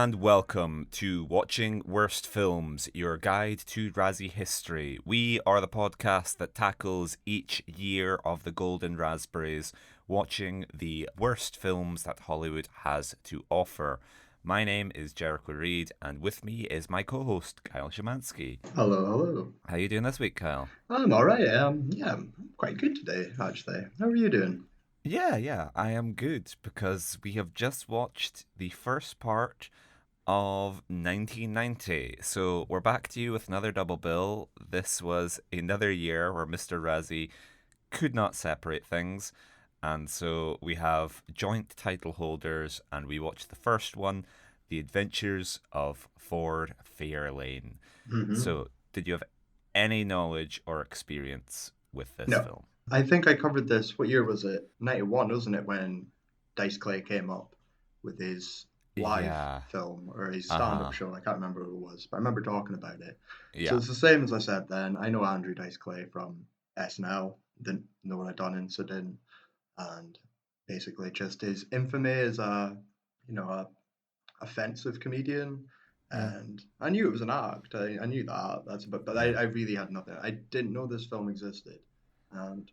and welcome to Watching Worst Films, your guide to Razzie history. We are the podcast that tackles each year of the Golden Raspberries, watching the worst films that Hollywood has to offer. My name is Jericho Reed, and with me is my co-host, Kyle Szymanski. Hello, hello. How are you doing this week, Kyle? I'm all right. I'm quite good today, actually. How are you doing? Yeah, I am good because we have just watched the first part of 1990. So we're back to you with another double bill. This was another year where Mr. Razzie could not separate things. And so we have joint title holders, and we watched the first one, The Adventures of Ford Fairlane. Mm-hmm. So, did you have any knowledge or experience with this No, film? I think I covered this. What year was it? 91, wasn't it, when Dice Clay came up with his live Yeah. film or his stand-up Uh-huh. show? I can't remember who it was, but I remember talking about it. So Yeah. it's the same as I said then. I know Andrew Dice Clay from SNL. Didn't know what I'd done in, so didn't. And basically just his infamy as a offensive comedian, Yeah. and I knew it was an act. I knew that. That's but Yeah. I really had nothing. I didn't know this film existed, and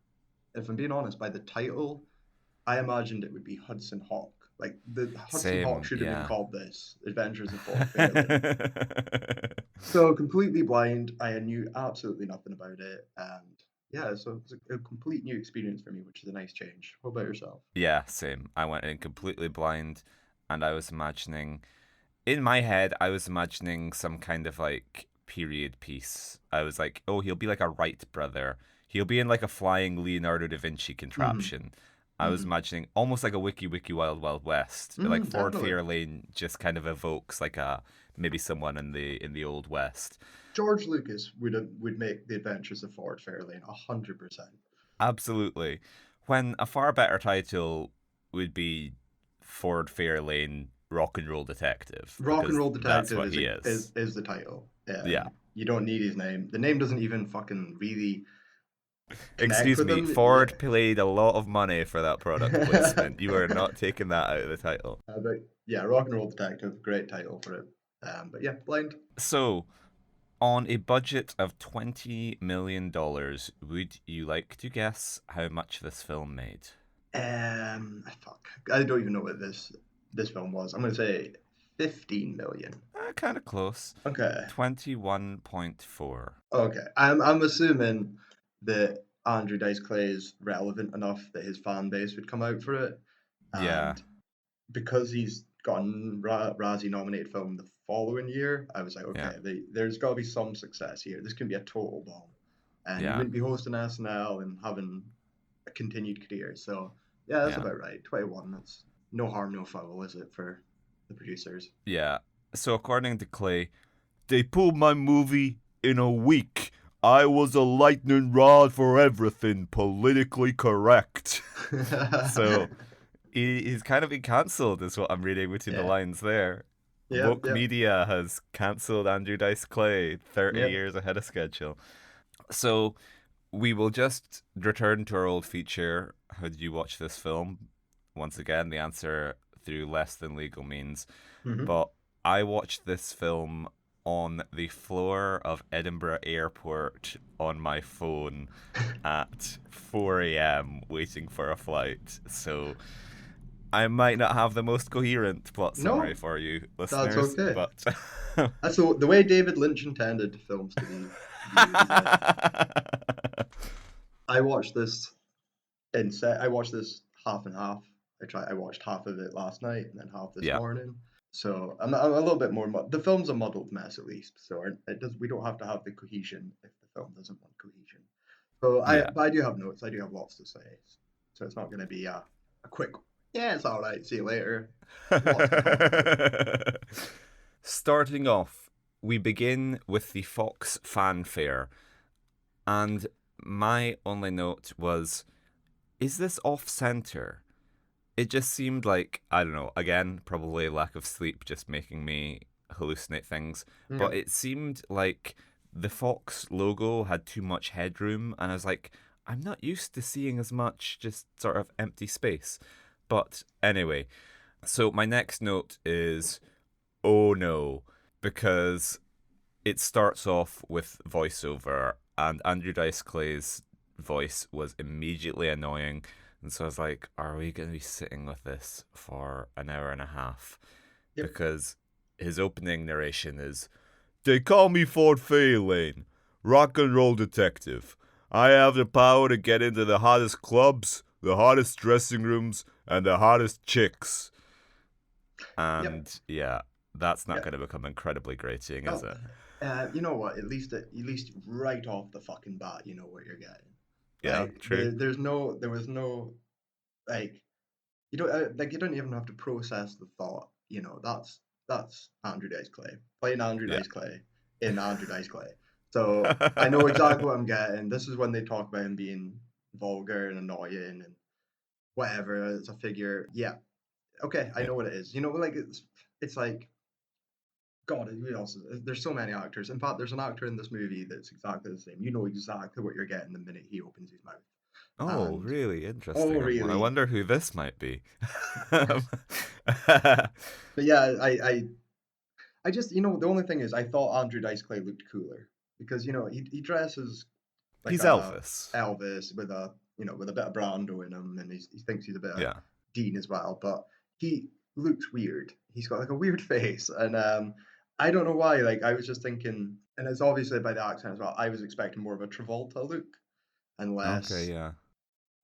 if I'm being honest, by the title, I imagined it would be Hudson Hawk. Like the Hudson Hawk Same, should have been yeah. called this Adventures of Ford Fairlane. So completely blind, I knew absolutely nothing about it, and yeah, so it was a complete new experience for me, which is a nice change. What about yourself? Yeah, same. I went in completely blind, and I was imagining, in my head, I was imagining some kind of like period piece. I was like, oh, he'll be like a Wright brother. He'll be in like a flying Leonardo da Vinci Mm-hmm. contraption. I was Mm-hmm. imagining almost like a Wiki Wild Wild West. Like Mm-hmm, Ford definitely. Fairlane just kind of evokes like a maybe someone in the old West. George Lucas would make the Adventures of Ford Fairlane 100%. Absolutely. When a far better title would be Ford Fairlane Rock and Roll Detective, Rock and because Roll that's Detective what is he is. is the title. Yeah. You don't need his name. The name doesn't even fucking really connect Excuse with me, him. Yeah, Ford paid a lot of money for that product placement. You are not taking that out of the title. but yeah, Rock and Roll Detective, great title for it. But yeah, blind. So, on a budget of $20 million, would you like to guess how much this film made? Fuck, I don't even know what this film was. I'm gonna say 15 million. Kind of close. Okay, 21.4. okay. I'm assuming that Andrew Dice Clay is relevant enough that his fan base would come out for it, Yeah, and because he's gotten Razzie nominated film the following year, I was like, yeah, okay, there's got to be some success here. This can be a total bomb, and he yeah, wouldn't be hosting SNL and having a continued career. So yeah, that's yeah. about right. 21. That's no harm, no foul, is it for the producers? Yeah. So according to Clay, they pulled my movie in a week. I was a lightning rod for everything politically correct. So he's kind of been cancelled, is what I'm reading between the Yeah. lines there. Yep. Woke Yep. Media has cancelled Andrew Dice Clay 30 Yep. years ahead of schedule. So we will just return to our old feature. How did you watch this film? Once again, the answer through less than legal means. Hmm. But I watched this film on the floor of Edinburgh Airport on my phone at 4 a.m. waiting for a flight. So I might not have the most coherent plot summary No, for you, that's listeners, okay. but. That's the way David Lynch intended films to be viewed, isn't it? I watched this I watched this half and half. I watched half of it last night and then half this Yeah, morning. So I'm a little bit more. The film's a muddled mess at least. So it does. We don't have to have the cohesion if the film doesn't want cohesion. So yeah. but I do have notes. I do have lots to say. So it's not going to be a quick. Yeah, it's all right. See you later. Lots to talk about. Starting off, we begin with the Fox fanfare, and my only note was, is this off center? It just seemed like, I don't know, again, probably lack of sleep just making me hallucinate things, Yeah. but it seemed like the Fox logo had too much headroom, and I was like, I'm not used to seeing as much just sort of empty space. But anyway, so my next note is oh no, because it starts off with voiceover, and Andrew Dice Clay's voice was immediately annoying. And so I was like, are we going to be sitting with this for an hour and a half? Yep. Because his opening narration is, they call me Ford Fairlane, rock and roll detective. I have the power to get into the hottest clubs, the hottest dressing rooms, and the hottest chicks. Yep. And yeah, that's not Yep. going to become incredibly grating, is Oh, it? you know what? At least right off the fucking bat, you know what you're getting. Yeah, Like true. there was no like you don't like you don't even have to process the thought. You know that's Andrew Dice Clay playing Andrew Yeah. Dice Clay in Andrew Dice Clay. So I know exactly what I'm getting. This is when they talk about him being vulgar and annoying and whatever as a figure. Yeah, okay, I Yeah. know what it is. You know, like it's like God, who else? There's so many actors. In fact, there's an actor in this movie that's exactly the same. You know exactly what you're getting the minute he opens his mouth. Oh, And really oh, interesting. I really? wonder who this might be. But yeah, I just, the only thing is, I thought Andrew Dice Clay looked cooler because he dresses like He's a Elvis. Elvis with a bit of Brando in him, and he thinks he's a bit of Yeah. Dean as well, but he looks weird. He's got like a weird face, and I don't know why. Like I was just thinking, and it's obviously by the accent as well. I was expecting more of a Travolta look, and Okay, less, yeah.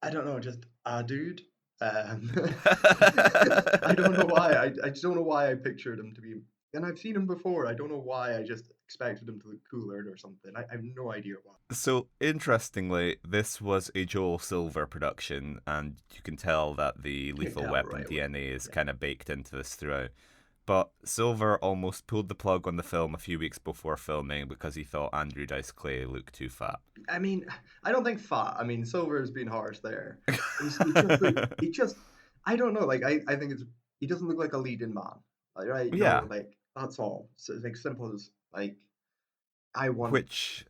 I don't know, just a dude. Um, I don't know why. I just don't know why I pictured him to be. And I've seen him before. I don't know why. I just expected him to look cooler or something. I have no idea why. So, interestingly, this was a Joel Silver production, and you can tell that the You can Lethal tell Weapon right away. DNA is Yeah. kind of baked into this throughout. But Silver almost pulled the plug on the film a few weeks before filming because he thought Andrew Dice Clay looked too fat. I mean, I don't think fat. I mean, Silver's been harsh there. He just look. He just. I don't know. Like I think it's. He doesn't look like a leading man. Like, right? Yeah, Like that's all. So it's like simple as like I want. which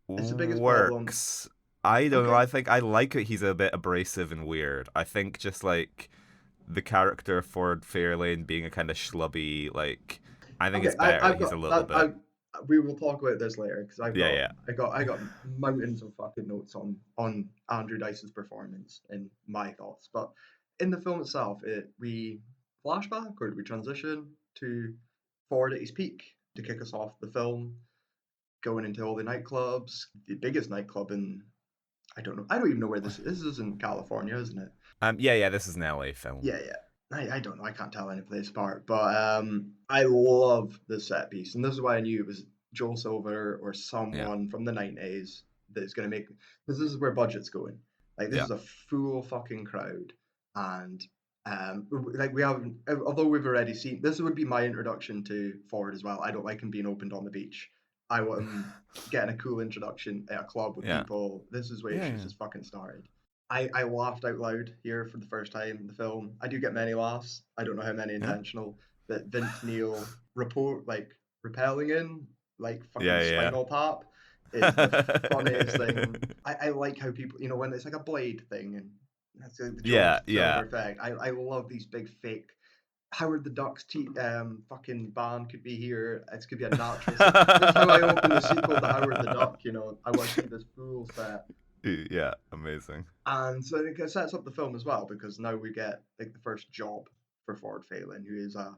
It's the biggest problem. works. I don't know. Okay. I think I like it. He's a bit abrasive and weird. I think just like the character Ford Fairlane being a kind of schlubby, like I think Okay, it's better that I've he's got a little that. bit. We will talk about this later because Yeah, yeah, I got mountains of fucking notes on Andrew Dice's performance and my thoughts. But in the film itself, we flashback or we transition to Ford at his peak to kick us off the film, going into all the nightclubs, the biggest nightclub in I don't know, I don't even know where this is. This is in California, isn't it? yeah, yeah. This is an LA film. Yeah, yeah. I don't know. I can't tell any place apart. But I love the set piece, and this is why I knew it was Joel Silver or Yeah, someone from the '90s that's going to make. Because this is where budget's going. Like this yeah. is a full fucking crowd, and like we have. Although we've already seen, this would be my introduction to Ford as well. I don't like him being opened on the beach. I want him getting a cool introduction at a club with Yeah. people. This is where Yeah, shit yeah. has fucking started. I laughed out loud here for the first time in the film. I do get many laughs. I don't know how many Yeah. intentional. That Vince Neil repelling in like fucking Yeah, yeah. Spinal Tap is the funniest thing. I like how people when it's like a blade thing and that's the Joel Yeah, Silver yeah. effect. I love these big fake Howard the Duck's fucking band could be here. It could be a natural. This is how I open the sequel to Howard the Duck. I want to see this full set. Yeah, amazing. And so it sets up the film as well because now we get like the first job for Ford Phelan, who is a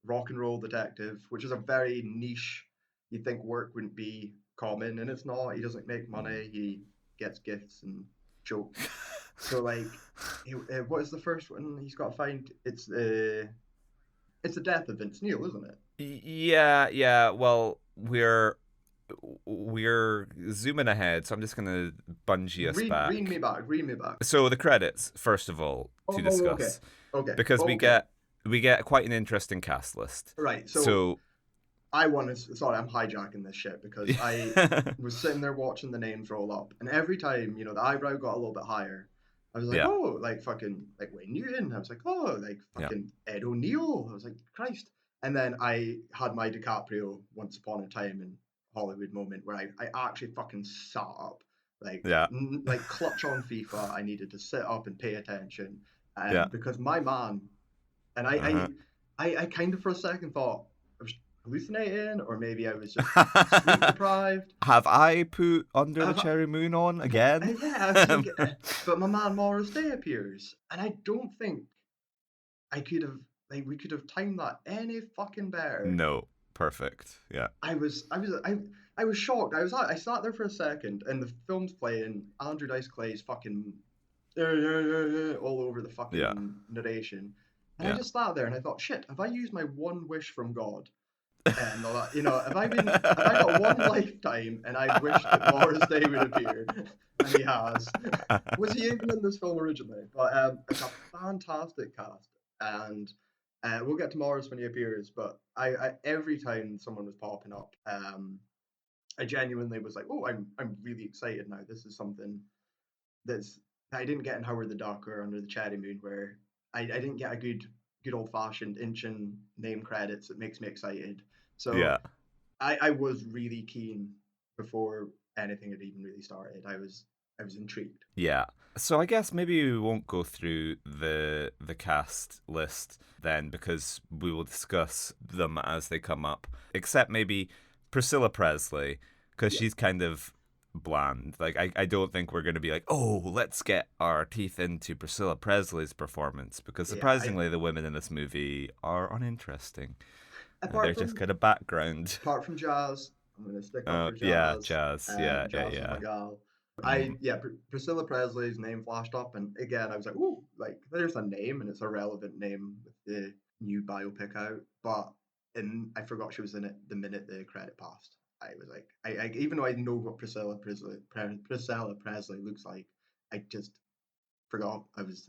rock and roll detective, which is a very niche. You'd think work wouldn't be common, and it's not. He doesn't make money. He gets gifts and jokes. So like, what is the first one he's got to find? It's the death of Vince Neil, isn't it? Yeah, yeah. Well, we're zooming ahead, so I'm just gonna bungee us Read me back. back. Read me back. So the credits, first of all, to Oh, okay, discuss, okay, because okay. we get quite an interesting cast list. Right. So So I want to. Sorry, I'm hijacking this shit because I was sitting there watching the names roll up, and every time the eyebrow got a little bit higher, I was like, yeah, oh, like fucking like Wayne Newton. I was like, oh, like yeah. fucking Ed O'Neill. I was like, Christ. And then I had my DiCaprio Once Upon a Time in Hollywood moment where I actually fucking sat up, Yeah. like clutch on FIFA. I needed to sit up and pay attention, Yeah. because my man and Uh-huh. I kind of for a second thought. hallucinating, or maybe I was just sleep deprived. Have I put Under the Have I, Cherry Moon on yeah, again? yeah, I was thinking, but my man Morris Day appears, and I don't think I could have like we could have timed that any fucking better. No. Perfect. Yeah. I was shocked. I sat there for a second, and the film's playing. Andrew Dice Clay's fucking all over the Yeah. fucking narration, and I Yeah. just sat there and I thought, shit, have I used my one wish from God? And all that, have I got one lifetime and I've wished that Morris Day would appear, and he has. Was he even in this film originally? But it's a fantastic cast, and we'll get to Morris when he appears. But I every time someone was popping up, I genuinely was like, oh, I'm really excited now. This is something that's I didn't get in Howard the Duck or Under the Cherry Moon, where I didn't get a good old fashioned inching name credits that makes me excited. So Yeah. I was really keen before anything had even really started. I was intrigued. Yeah. So I guess maybe we won't go through the cast list then, because we will discuss them as they come up. Except maybe Priscilla Presley, because Yeah, she's kind of bland. Like I don't think we're going to be like, oh, let's get our teeth into Priscilla Presley's performance, because yeah. I surprisingly the women in this movie are uninteresting. They're apart just from kind of background. apart from Jazz, I'm gonna stick up for Yeah, Jazz. jazz. Yeah, yeah, Jazz is yeah. my gal. Mm, Priscilla Presley's name flashed up, and again I was like, "Ooh, like there's a name, and it's a relevant name with the new biopic out." But I forgot she was in it the minute the credit passed. I was like, I even though I know what Priscilla Presley looks like, I just forgot. I was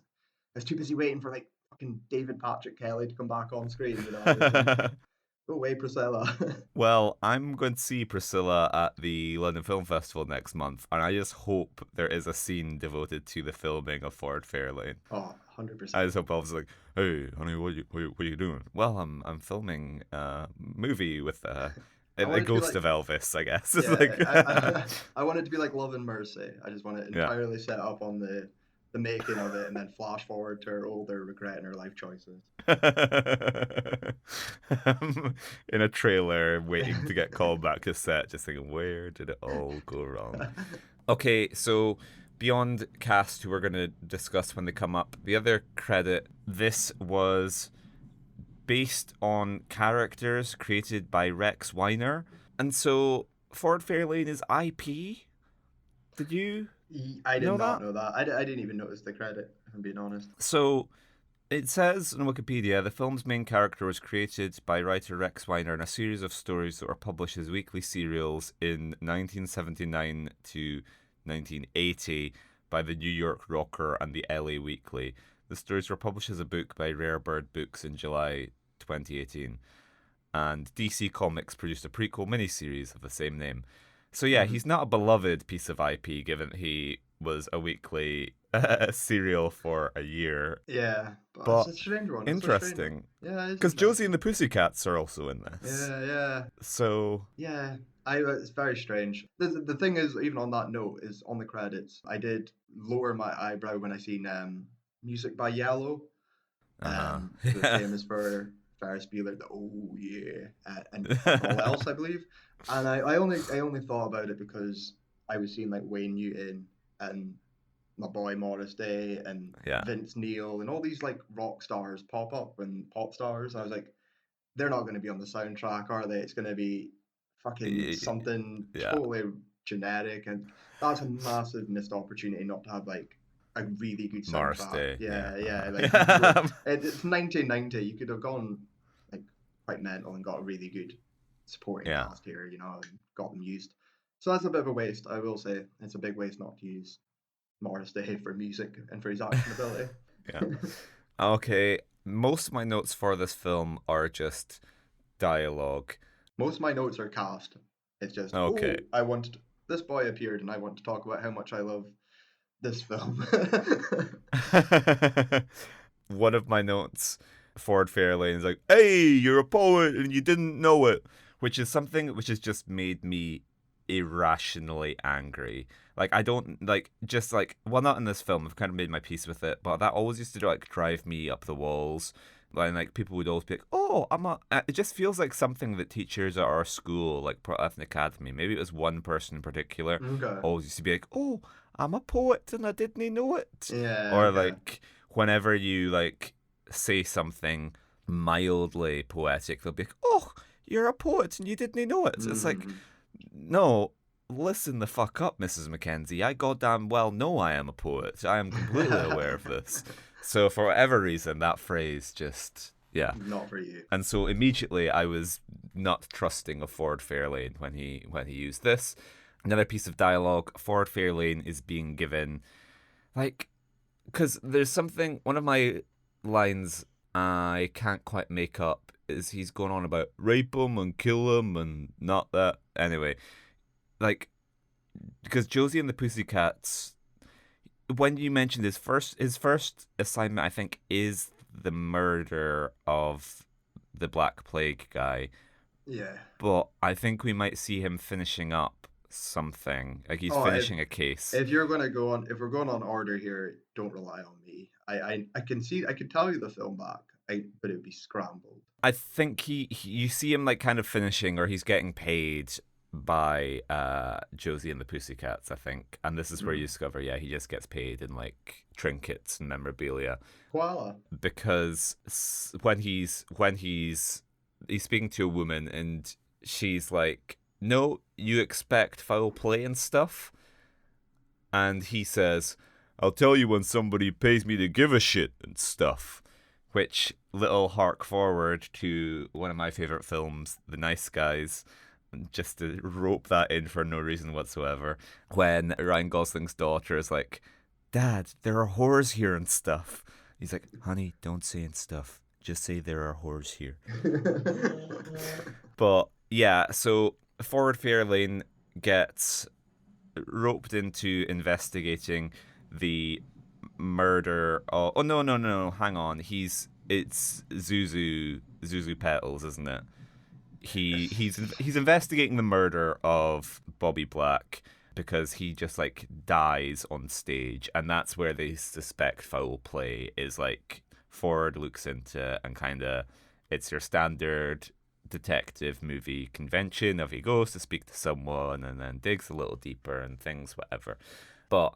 too busy waiting for like fucking David Patrick Kelly to come back on screen. I was like, mm. go away, Priscilla. Well, I'm going to see Priscilla at the London Film Festival next month, and I just hope there is a scene devoted to the filming of Ford Fairlane. Oh, 100 I percent. just hope Elvis is like, "Hey, honey, what are you doing?" Well, I'm filming a movie with I a want it to be ghost like of Elvis, I guess. It's yeah, like, I want it to be like Love and Mercy. I just want it yeah. entirely set up on the making of it, and then flash forward to her older, regretting her life choices. In a trailer, waiting to get called back to set, just thinking, where did it all go wrong? Okay, so beyond cast, who we're going to discuss when they come up, the other credit, this was based on characters created by Rex Weiner. And so Ford Fairlane is IP. Did you I did know not that? know that. I didn't even notice the credit, if I'm being honest. So it says on Wikipedia the film's main character was created by writer Rex Weiner in a series of stories that were published as weekly serials in 1979 to 1980 by the New York Rocker and the LA Weekly. The stories were published as a book by Rare Bird Books in July 2018. And DC Comics produced a prequel miniseries of the same name. So yeah, Hmm. he's not a beloved piece of IP given he was a weekly serial for a year, Yeah, but it's but a strange one. It's a strange one. interesting Yeah, it's because Josie interesting. and the Pussycats are also in this. Yeah, yeah. So Yeah, I it's very strange. The thing is, even on that note, is on the credits, I did lower my eyebrow when I seen music by Yellow, uh-huh. who are Yeah. famous for Ferris Bueller, the oh yeah, and fuck all else, I believe. And I only thought about it because I was seeing like Wayne Newton and my boy Morris Day and Yeah. Vince Neil and all these like rock stars pop up and pop stars. I was like, they're not going to be on the soundtrack, are they? It's going to be fucking something Yeah. totally generic, and that's a massive missed opportunity not to have like a really good Mars soundtrack. Day. Yeah. Yeah, yeah, like you could Uh-huh. it's 1990. You could have gone like quite mental and got a really good supporting Yeah. cast here, and got them used. So that's a bit of a waste, I will say. It's a big waste not to use Morris Day for music and for his action ability. Yeah. Okay. Most of my notes for this film are just dialogue. Most of my notes are cast. It's just, Okay. oh, I wanted this boy appeared, and I want to talk about how much I love this film. One of my notes, Ford Fairlane is like, "Hey, you're a poet and you didn't know it," which is something which has just made me irrationally angry. Like I don't like just like well not in this film. I've kind of made my peace with it, but that always used to like drive me up the walls like people would always be like, "Oh, I'm a." It just feels like something that teachers at our school, like at an academy, maybe it was one person in particular, Okay. always used to be like, "Oh, I'm a poet and I didn't know it," Yeah, or okay. like whenever you like say something mildly poetic, they'll be like, "Oh, you're a poet and you didn't know it." It's like, Mm. no. Listen the fuck up, Mrs. Mackenzie. I goddamn well know I am a poet. I am completely aware of this. So for whatever reason, that phrase just yeah. Not for you. And so immediately I was not trusting of Ford Fairlane when he used this. Another piece of dialogue, Ford Fairlane is being given like because there's something one of my lines I can't quite make up is he's going on about rape him and kill him and not that anyway. Like because Josie and the Pussycats when you mentioned his first assignment, I think, is the murder of the Black Plague guy. Yeah. But I think we might see him finishing up something. Like he's Oh, finishing a case. if you're gonna go on, if we're going on order here, don't rely on me. I can see, I can tell you the film back, but it'd be scrambled. I think you see him like kind of finishing, or he's getting paid by Josie and the Pussycats, I think. And this is where you Mm. discover, yeah, he just gets paid in like trinkets and memorabilia. Koala. Because he's speaking to a woman and she's like, "No, you expect foul play and stuff," and he says, "I'll tell you when somebody pays me to give a shit and stuff," which little hark forward to one of my favorite films, The Nice Guys. Just to rope that in for no reason whatsoever, when Ryan Gosling's daughter is like, "Dad, there are whores here and stuff." He's like, "Honey, don't say and stuff. Just say there are whores here." But yeah, so Ford Fairlane gets roped into investigating the murder. Oh no, hang on. It's Zuzu Petals, isn't it? Yes. He's investigating the murder of Bobby Black because he just like dies on stage, and that's where they suspect foul play is. Like Ford looks into it and kind of it's your standard detective movie convention of he goes to speak to someone and then digs a little deeper and things whatever. But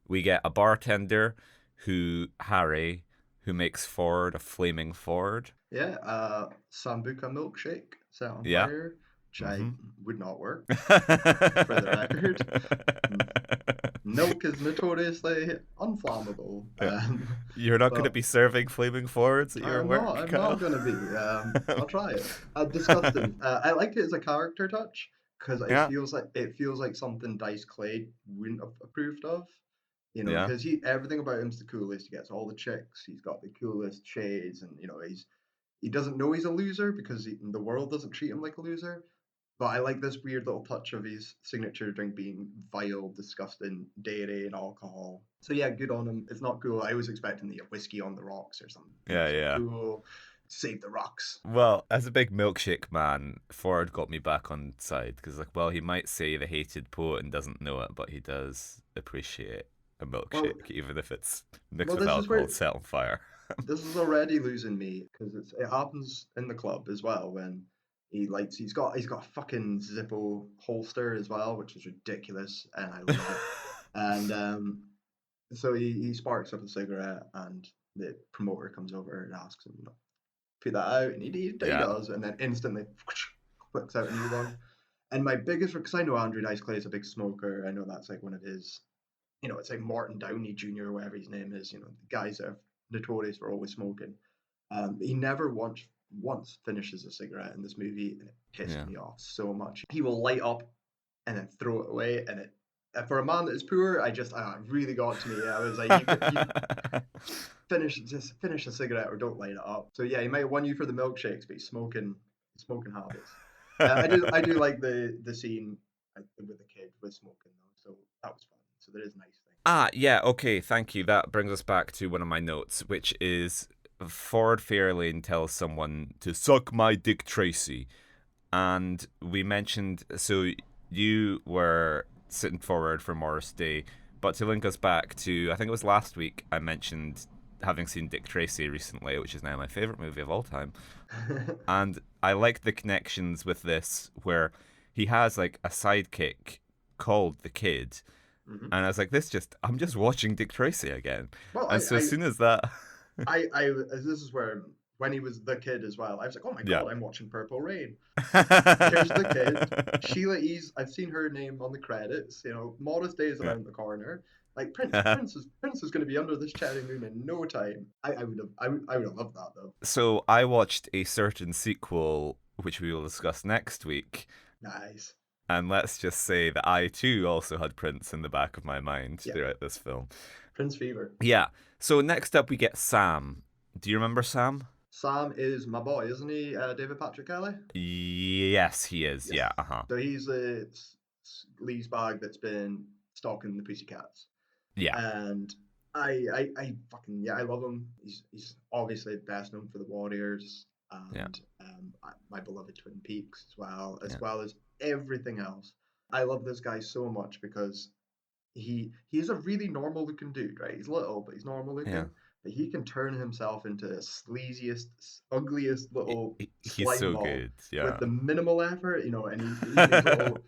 we get a bartender Harry who makes Ford a flaming Ford. Yeah, Sambuca milkshake set on Yeah. fire, which I Mm-hmm. would not work, for the record. Milk is notoriously unflammable. Yeah. You're not going to But be serving flaming forwards at your I'm not. work, I'm not Kyle? gonna be. I'll try it. Disgusting. I like it as a character touch because Yeah. it feels like something Dice Clay wouldn't have approved of. You know, Yeah. because he everything about him's the coolest. He gets all the chicks. He's got the coolest shades, and you know he doesn't know he's a loser because the world doesn't treat him like a loser. But I like this weird little touch of his signature drink being vile, disgusting dairy and alcohol. So yeah, good on him. It's not cool. I was expecting the whiskey on the rocks or something. Yeah, So yeah. cool. Save the rocks. Well, as a big milkshake man, Ford got me back on side because, like, well, he might say the hated poet and doesn't know it, but he does appreciate a Well, milkshake, even if it's mixed well, with this is alcohol where and set on fire. this is already losing me because it happens in the club as well when he's got a fucking Zippo holster as well, which is ridiculous, and I love it. And so he sparks up a cigarette, and the promoter comes over and asks him, you know, put that out, and he Yeah. does, and then instantly flicks out a new one. And my biggest, because I know Andrew Dice Clay is a big smoker, I know that's like one of his, you know, it's like Martin Downey Jr. or whatever his name is, you know, the guys that are notorious for always smoking. He never once finishes a cigarette in this movie, and it pissed Yeah. me off so much. He will light up and then throw it away, and it for a man that is poor, it really got to me. I was like, you finish a cigarette or don't light it up. So yeah, he might have won you for the milkshakes, but he's smoking habits. I do like the scene with the kid with smoking though, so that was fun. So there is nice things. Yeah, okay, thank you. That brings us back to one of my notes, which is Ford Fairlane tells someone to suck my dick, Tracy. And we mentioned, so you were sitting forward for Morris Day, but to link us back to, I think it was last week, I mentioned having seen Dick Tracy recently, which is now my favorite movie of all time. And I like the connections with this where he has like a sidekick called the Kid. Mhm. And I was like, I'm just watching Dick Tracy again. Well, And so as soon as that, this is where when he was the Kid as well, I was like, oh my yeah. god, I'm watching Purple Rain. Here's the Kid. Sheila E's. I've seen her name on the credits. You know, Modest Day is Yeah. around the corner. Like Prince is going to be under this cherry moon in no time. I would have loved that though. So I watched a certain sequel, which we will discuss next week. Nice. And let's just say that I too also had Prince in the back of my mind Yeah. throughout this film. Prince Fever. Yeah. So next up we get Sam. Do you remember Sam? Sam is my boy, isn't he? David Patrick Kelly. Yes, he is. Yes. Yeah. Uh huh. So he's the sleazebag that's been stalking the Pussycats. Yeah. And I fucking yeah, I love him. He's obviously best known for the Warriors Yeah. and my beloved Twin Peaks as Yeah. well as everything else. I love this guy so much because he's a really normal looking dude, right? He's little, but he's normal Yeah. looking. But he can turn himself into the sleaziest, ugliest little He's slime so ball good. Yeah. with the minimal effort, you know. And he's even his little,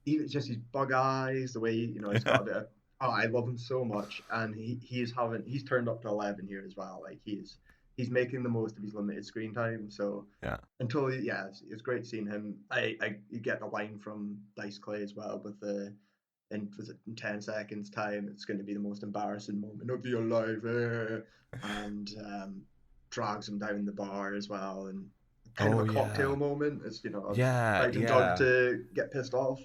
even just his bug eyes, the way he's got a bit of. Oh, I love him so much, and he's turned up to 11 here as well. Like he's making the most of his limited screen time. So Yeah. yeah, it's great seeing him. You get the line from Dice Clay as well with the in 10 seconds time it's going to be the most embarrassing moment of your life, and drags him down the bar as well, and kind of Oh a yeah. cocktail moment. It's Yeah. expecting Doug Yeah. to get pissed off,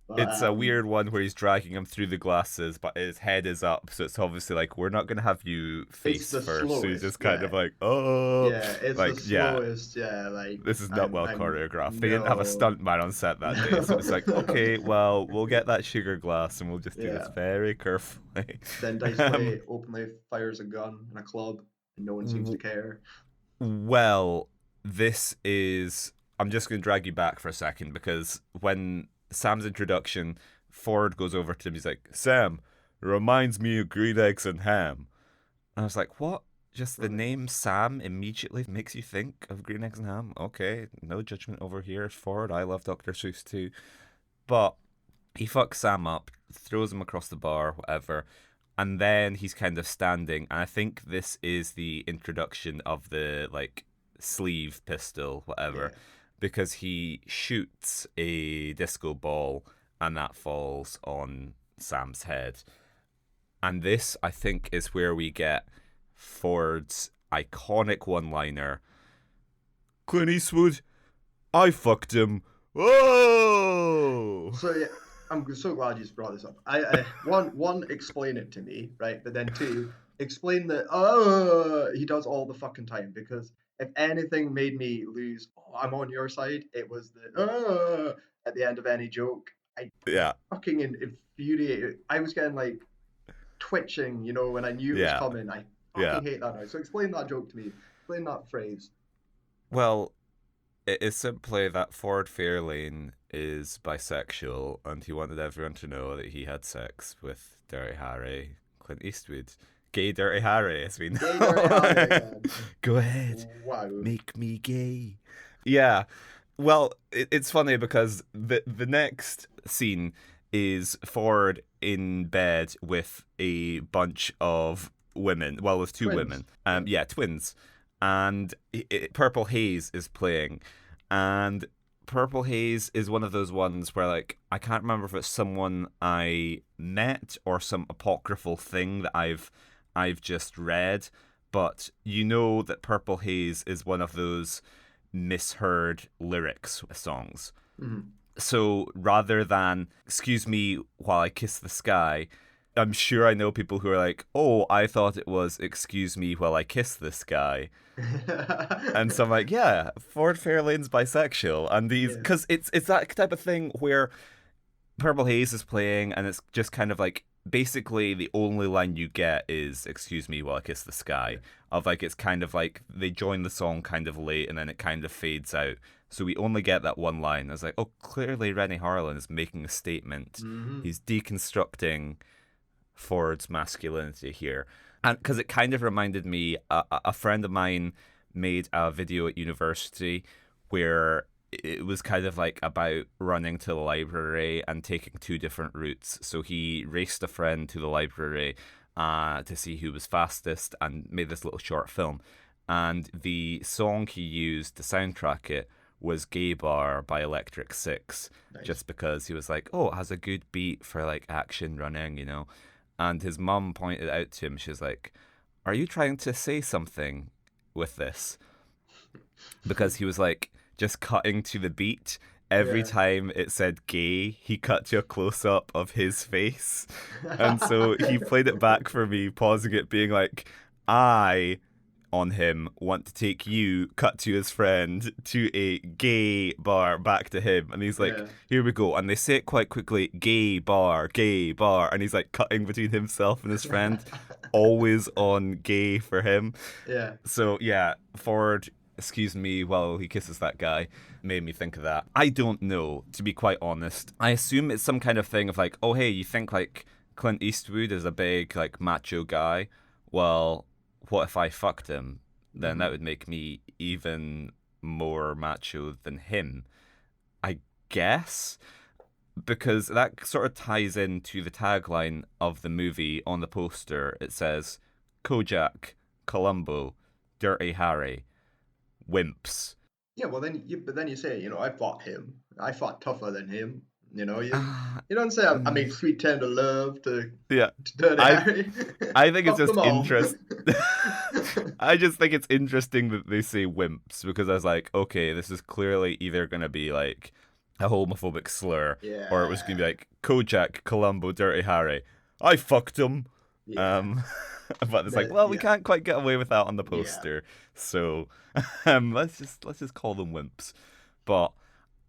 but It's a weird one where he's dragging him through the glasses, but his head is up, so it's obviously like we're not gonna have you it's face the first. So he's slowest, just kind yeah. of like, oh, Yeah, it's the like yeah, slowest. Yeah, like this is not well I'm choreographed. They didn't have a no, stuntman on set that day, so it's like, no. okay, well, we'll get that sugar glass and we'll just do this Yeah. very carefully. Then Dice um, Clay openly fires a gun in a club, and no one seems to care. well, this is. I'm just gonna drag you back for a second because when Sam's introduction, Ford goes over to him. He's like, Sam, reminds me of green eggs and ham. And I was like, what? Just the Right. name Sam immediately makes you think of green eggs and ham? Okay, no judgment over here, Ford. I love Dr. Seuss too. But he fucks Sam up, throws him across the bar, whatever. And then he's kind of standing. And I think this is the introduction of the, like, sleeve pistol, whatever. Yeah. Because he shoots a disco ball and that falls on Sam's head. And this, I think, is where we get Ford's iconic one-liner. Clint Eastwood, I fucked him. Whoa! So yeah, I'm so glad you brought this up. I one explain it to me, right? But then two, explain that he does all the fucking time, because if anything made me lose, oh, I'm on your side, it was the at the end of any joke. I Yeah, fucking infuriated. I was getting like twitching, when I knew it was yeah, coming. I yeah. fucking hate that now. So explain that joke to me. Explain that phrase. Well, it is simply that Ford Fairlane is bisexual and he wanted everyone to know that he had sex with Dirty Harry, Clint Eastwood. Gay Dirty Harry, as we know. Gay Dirty Harry again. Go ahead. Wow. Make me gay. Yeah. Well, it's funny because the next scene is Ford in bed with a bunch of women. Well, with two Twins. women. Yeah, twins. And Purple Haze is playing. And Purple Haze is one of those ones where, like, I can't remember if it's someone I met or some apocryphal thing that I've just read, but you know that Purple Haze is one of those misheard lyrics songs. Mhm. So rather than "Excuse me while I kiss the sky," I'm sure I know people who are like, "Oh, I thought it was excuse me while I kiss this guy." And so I'm like, yeah, Ford Fairlane's bisexual, and these, Yeah. because it's that type of thing where Purple Haze is playing, and it's just kind of like basically the only line you get is "Excuse me while I kiss the sky." Yeah. Of like, it's kind of like they join the song kind of late, and then it kind of fades out. So we only get that one line. It's like, oh, clearly Rennie Harlan is making a statement. Mhm. He's deconstructing Ford's masculinity here. And because it kind of reminded me, a friend of mine made a video at university where it was kind of like about running to the library and taking two different routes. So he raced a friend to the library to see who was fastest and made this little short film. And the song he used to soundtrack it was Gay Bar by Electric Six, Nice. just because he was like, oh, it has a good beat for like action running, you know? And his mum pointed out to him, she was like, are you trying to say something with this? Because he was like just cutting to the beat. Every Yeah. time it said gay, he cut to a close up of his face. And so he played it back for me, pausing it, being like, I on him want to take you, cut to his friend, to a gay bar, back to him. And he's like, Yeah. here we go. And they say it quite quickly, gay bar, gay bar. And he's like cutting between himself and his friend, always on gay for him. Yeah. So yeah, Ford, excuse me, while he kisses that guy, made me think of that. I don't know, to be quite honest. I assume it's some kind of thing of like, oh hey, you think like Clint Eastwood is a big like macho guy? Well, what if I fucked him? Then Hmm. that would make me even more macho than him. I guess because that sort of ties into the tagline of the movie on the poster. It says Kojak, Columbo, Dirty Harry, Wimps. Yeah, well then but then you say, I fought him. I fought tougher than him. Ah, You don't say I mm, made sweet tender love yeah, to Dirty I Harry. I think it's Fuck them just all. interest. I just think it's interesting that they say wimps because I was like, okay, this is clearly either gonna be like a homophobic slur or it was gonna be Yeah. like Kojak, Columbo, Dirty Harry. I fucked him. Yeah. Um, but it's like, The, well, we yeah. can't quite get away with that on the Yeah. poster, so let's just call them wimps. But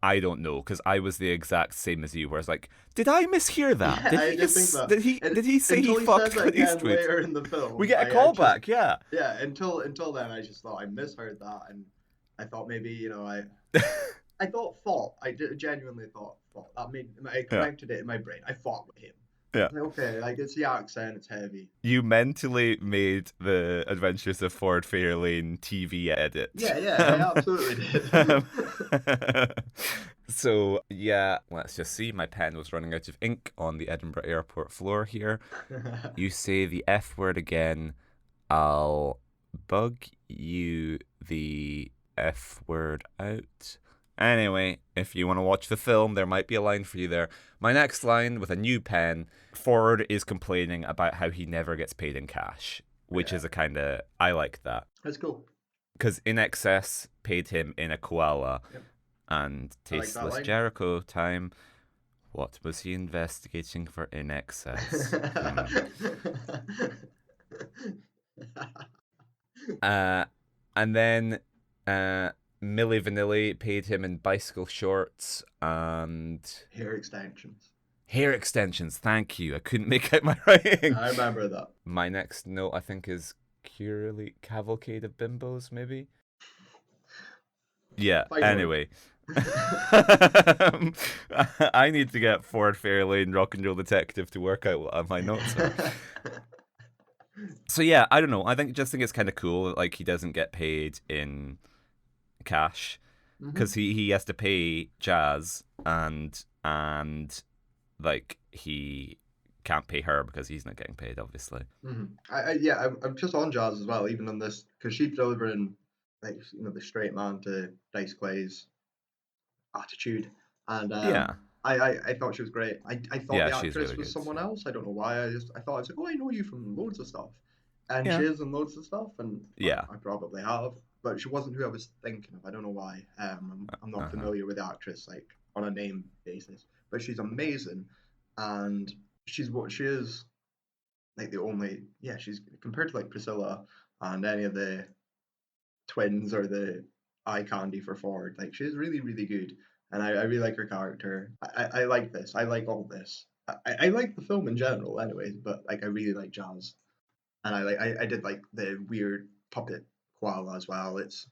I don't know because I was the exact same as you, where I was like, did I mishear that? Yeah, Did I he did think just that. And did he say he until he says fucked it Clint again Eastwood? later in the We film, get a I just callback, yeah. yeah, until then I just thought I misheard that and I thought maybe, I thought fought. Genuinely thought fought. I Yeah, connected it in my brain. I fought with him. yeah. Like, okay, like it's the accent, it's heavy. You mentally made the Adventures of Ford Fairlane TV edit. Yeah, yeah, I absolutely Um, did. so yeah, let's just see. My pen was running out of ink on the Edinburgh airport floor here. You say the F word again, I'll bug you the F word out. Anyway, if you want to watch the film, there might be a line for you there. My next line with a new pen, Ford is complaining about how he never gets paid in cash, which Yeah, is a kind of, I like that. that's cool. Because In Excess paid him in a koala, Yep, and I like that Tasteless line. Jericho time. What was he investigating for In Excess? Uh, and then Milli Vanilli paid him in bicycle shorts and Hair extensions. hair extensions. Thank you. I couldn't make out my writing. I remember that. My next note, I think, is Curly Cavalcade of Bimbos, maybe? Yeah, Fine work. anyway. I need to get Ford Fairlane Rock and Roll Detective to work out what my notes are. So yeah, I don't know. Just think it's kind of cool that like he doesn't get paid in cash because Hmm. he has to pay Jazz and like he can't pay her because he's not getting paid, obviously. Hmm. I'm just on Jazz as well, even on this, because she's delivering like the straight man to Dice Clay's attitude, and Yeah, I thought she was great. I thought yeah, the she's really actress was good. someone else. I don't know why. I thought, I was like, oh, I know you from loads of stuff, and she Yeah, is in loads of stuff, and yeah, I probably have, but she wasn't who I was thinking of. I don't know why. I'm not uh huh. familiar with the actress like on a name basis, but she's amazing, and she's what she is like the only yeah she's compared to like Priscilla and any of the twins or the eye candy for Ford. Like she's really really good, and I really like her character. I like this. I like all this. I like the film in general, anyways. But like I really like Jazz, and I did like the weird puppet koala as well. Its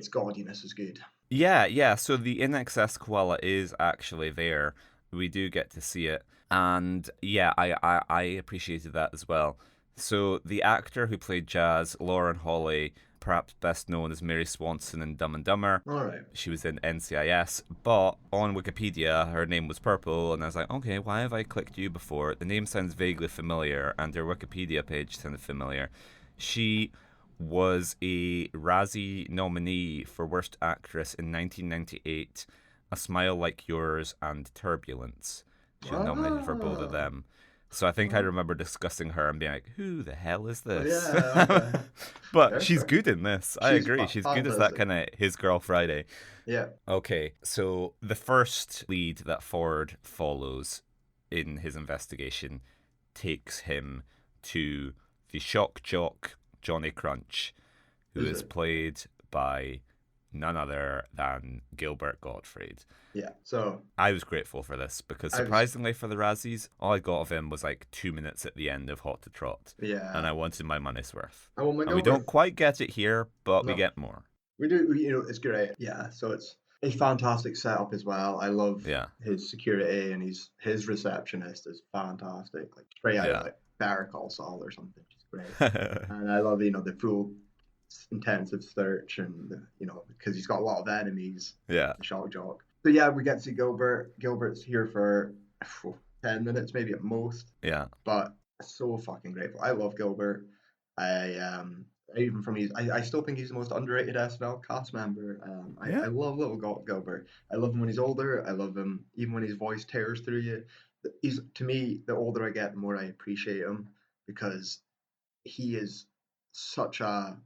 gaudiness is good. Yeah, yeah. So the In Excess koala is actually there. We do get to see it, and yeah, I appreciated that as well. So the actor who played Jazz, Lauren Holly, perhaps best known as Mary Swanson in Dumb and Dumber. All right. She was in NCIS, but on Wikipedia her name was Purple, and I was like, okay, why have I clicked you before? The name sounds vaguely familiar, and her Wikipedia page sounded familiar. She was a Razzie nominee for Worst Actress in 1998, A Smile Like Yours and Turbulence. She was nominated for both of Ah, them. So I think I oh, remember discussing her and being like, who the hell is this? yeah, okay. But Fair, she's fair. good in this. I She's agree. She's good as that fantastic. kind of his girl Friday. Yeah. Okay, so the first lead that Ford follows in his investigation takes him to the shock jock Johnny Crunch, who Is is it? played by none other than Gilbert Gottfried. Yeah. So I was grateful for this because I was, surprisingly for the Razzies, all I got of him was like 2 minutes at the end of Hot to Trot, and yeah. I wanted my money's worth. I want my And we Gilbert. don't quite get it here, but we No, get more. we do. You know, it's great. Yeah. So it's a fantastic setup as well. I love Yeah, his security and his receptionist is fantastic. Like straight out of yeah, like Better Call Saul or something. She's great. And I love the full intensive search and because he's got a lot of enemies, yeah, the shock jock. So yeah, we get to see Gilbert. Gilbert's here for 10 minutes maybe at most, yeah, but so fucking grateful. I love Gilbert. I even from I still think he's the most underrated SNL cast member. I yeah. love little Gilbert. I love him when he's older. I love him even when his voice tears through you. He's to me the older I get, the more I appreciate him because he is such a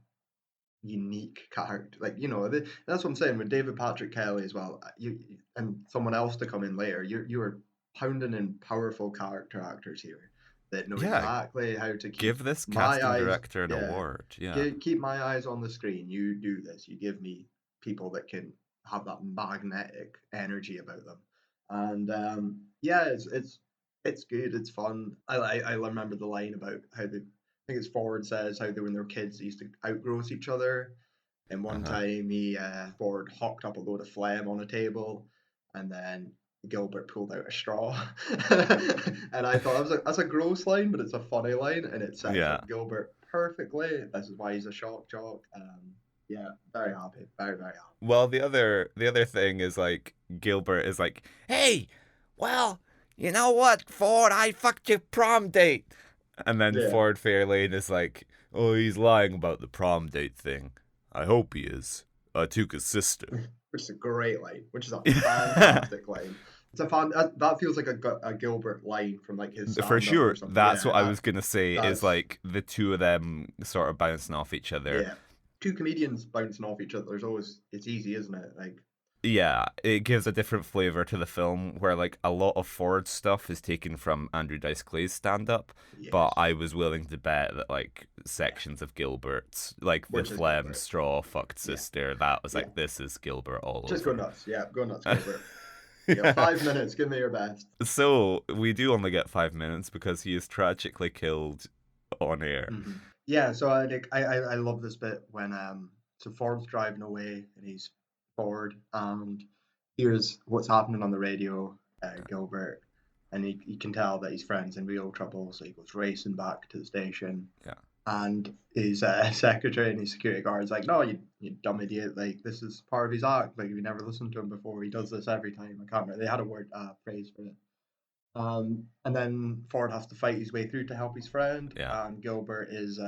unique character. Like that's what I'm saying with David Patrick Kelly as well. And someone else to come in later. You are pounding in powerful character actors here that know Yeah, exactly how to keep give this my casting eyes. director an Yeah, award. Yeah. keep my eyes on the screen. You do this. You give me people that can have that magnetic energy about them. And yeah, it's good. It's fun. I remember the line about how the I think it's Ford says how they when they were kids they used to outgross each other. And one Uh-huh. time he Ford hocked up a load of phlegm on a table, and then Gilbert pulled out a straw. And I thought that's a gross line, but it's a funny line, and it sets Yeah. up Gilbert perfectly. This is why he's a shock jock. Yeah, very happy, very very happy. Well, the other thing is like Gilbert is like, "Hey, well, you know what, Ford? I fucked your prom date." And then Yeah, Ford Fairlane is like, "Oh, he's lying about the prom date thing. I hope he is. I took his sister." which is a great line, which is a fantastic line. It's a fan. That feels like a Gilbert line from like his For stand up or sure, something. that's Yeah, what I was gonna say. Is that's like the two of them sort of bouncing off each other. yeah. Two comedians bouncing off each other. There's always it's easy, isn't it? Like Yeah, it gives a different flavor to the film where like a lot of Ford stuff is taken from Andrew Dice Clay's stand up, but yes, I was willing to bet that like yeah. sections of Gilbert's, like the Which is phlegm Gilbert? straw fucked Yeah, sister, that was yeah. like this is Gilbert all Just go over. nuts. Yeah, go nuts, Gilbert. You got Yeah. 5 minutes. Give me your best. So we do only get 5 minutes because he is tragically killed on air. Yeah. So I love this bit when so Ford's driving away and he's bored and hears what's happening on the radio. Gilbert and he can tell that his friend's in real trouble, so he goes racing back to the station. Yeah. And his secretary and his security guard is like, "No, you dumb idiot! Like this is part of his act. Like we never listened to him before. He does this every time." I can't remember. They had a word phrase for it. And then Ford has to fight his way through to help his friend, Yeah. and Gilbert is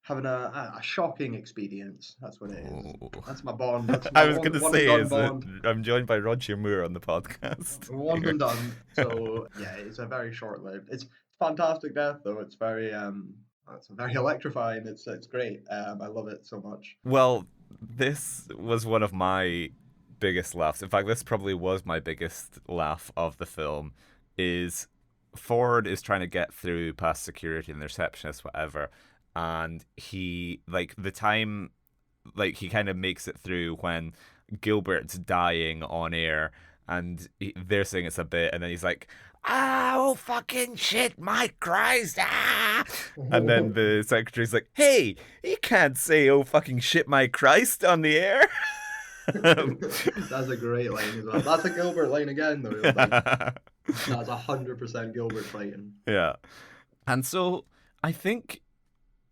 having a shocking experience. That's what it is. Oh. That's my Bond. That's my I was one gonna one and say done is that Bond. I'm joined by Roger Moore on the podcast One here. and done. So yeah, it's a very short lived. It's fantastic death though. It's very it's very electrifying. It's great. I love it so much. Well, this was one of my biggest laughs. In fact, this probably was my biggest laugh of the film. Is Ford is trying to get through past security and the receptionist, whatever, and he like the time, like he kind of makes it through when Gilbert's dying on air, and they're saying it's a bit, and then he's like, "Oh fucking shit, my Christ!" Ah! And then the secretary's like, "Hey, you can't say 'oh fucking shit, my Christ' on the air." That's a great line as well. That's a Gilbert line again though. Like that's 100% Gilbert fighting. Yeah. And so I think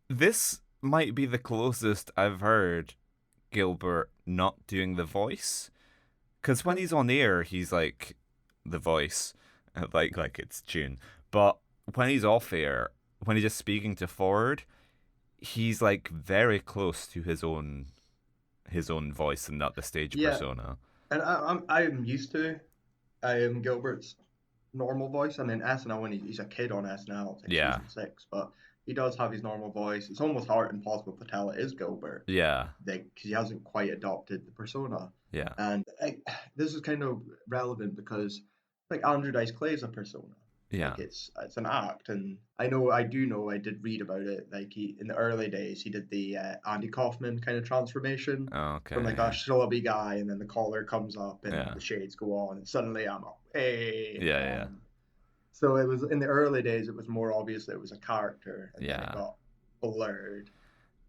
this might be the closest I've heard Gilbert not doing the voice. Because when Okay. he's on air, he's like the voice, like it's June. But when he's off air, when he's just speaking to Ford, he's like very close to his own voice and not the stage Yeah, persona. and I'm used to Gilbert's normal voice. I mean, SNL when he's a kid on SNL, it's like Yeah, season 6, but he does have his normal voice. It's almost hard impossible to tell it is Gilbert, yeah, because he hasn't quite adopted the persona. yeah, And this is kind of relevant because like Andrew Dice Clay is a persona. yeah. Like it's an act, and I did read about it. Like he in the early days he did the Andy Kaufman kind of transformation from like a Okay, schlubby guy, and then the collar comes up and yeah, the shades go on, and suddenly I'm up. Hey, yeah, yeah, so it was in the early days. It was more obvious that it was a character, and then it yeah. got blurred.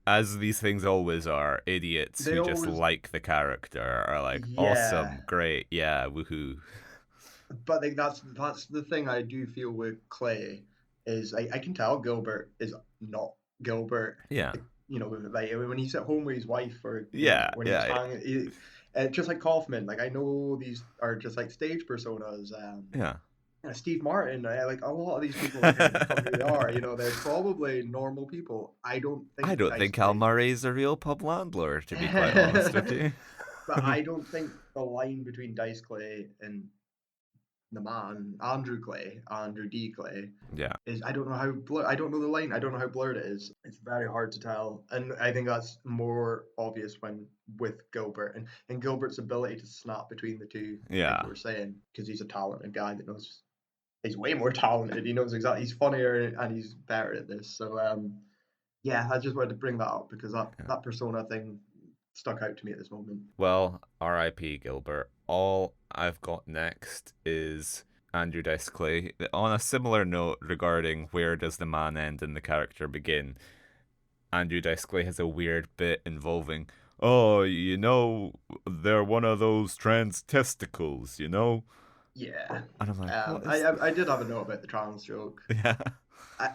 As these things always are, idiots They who just always, like the character are like, yeah, awesome, great, yeah, woohoo. but like that's the thing I do feel with Clay is I can tell Gilbert is not Gilbert. Yeah, You know, like when he's at home with his wife, or yeah, when he's yeah, hanging, just like Kaufman. Like I know these are just like stage personas. yeah. Steve Martin, like a lot of these people are kind of become who they are. They're probably normal people. I don't I think don't Dice think Al Clay, Murray's a real pub landlord, to be quite honest with you. but I don't think the line between Dice Clay and the man Andrew Clay, Andrew D Clay, Yeah, is I don't know how I don't know the line. I don't know how blurred it is. It's very hard to tell, and I think that's more obvious when with Gilbert and Gilbert's ability to snap between the two, like yeah, we were saying, because he's a talented guy that knows. He's way more talented. He knows exactly. He's funnier and he's better at this. So yeah, I just wanted to bring that up because that yeah. that persona thing stuck out to me at this moment. Well, R.I.P. Gilbert. All I've got next is Andrew Dice Clay. On a similar note regarding where does the man end and the character begin, Andrew Dice Clay has a weird bit involving, oh, they're one of those trans testicles. Yeah, And I'm like, what I is. I did have a note about the trans joke. Yeah.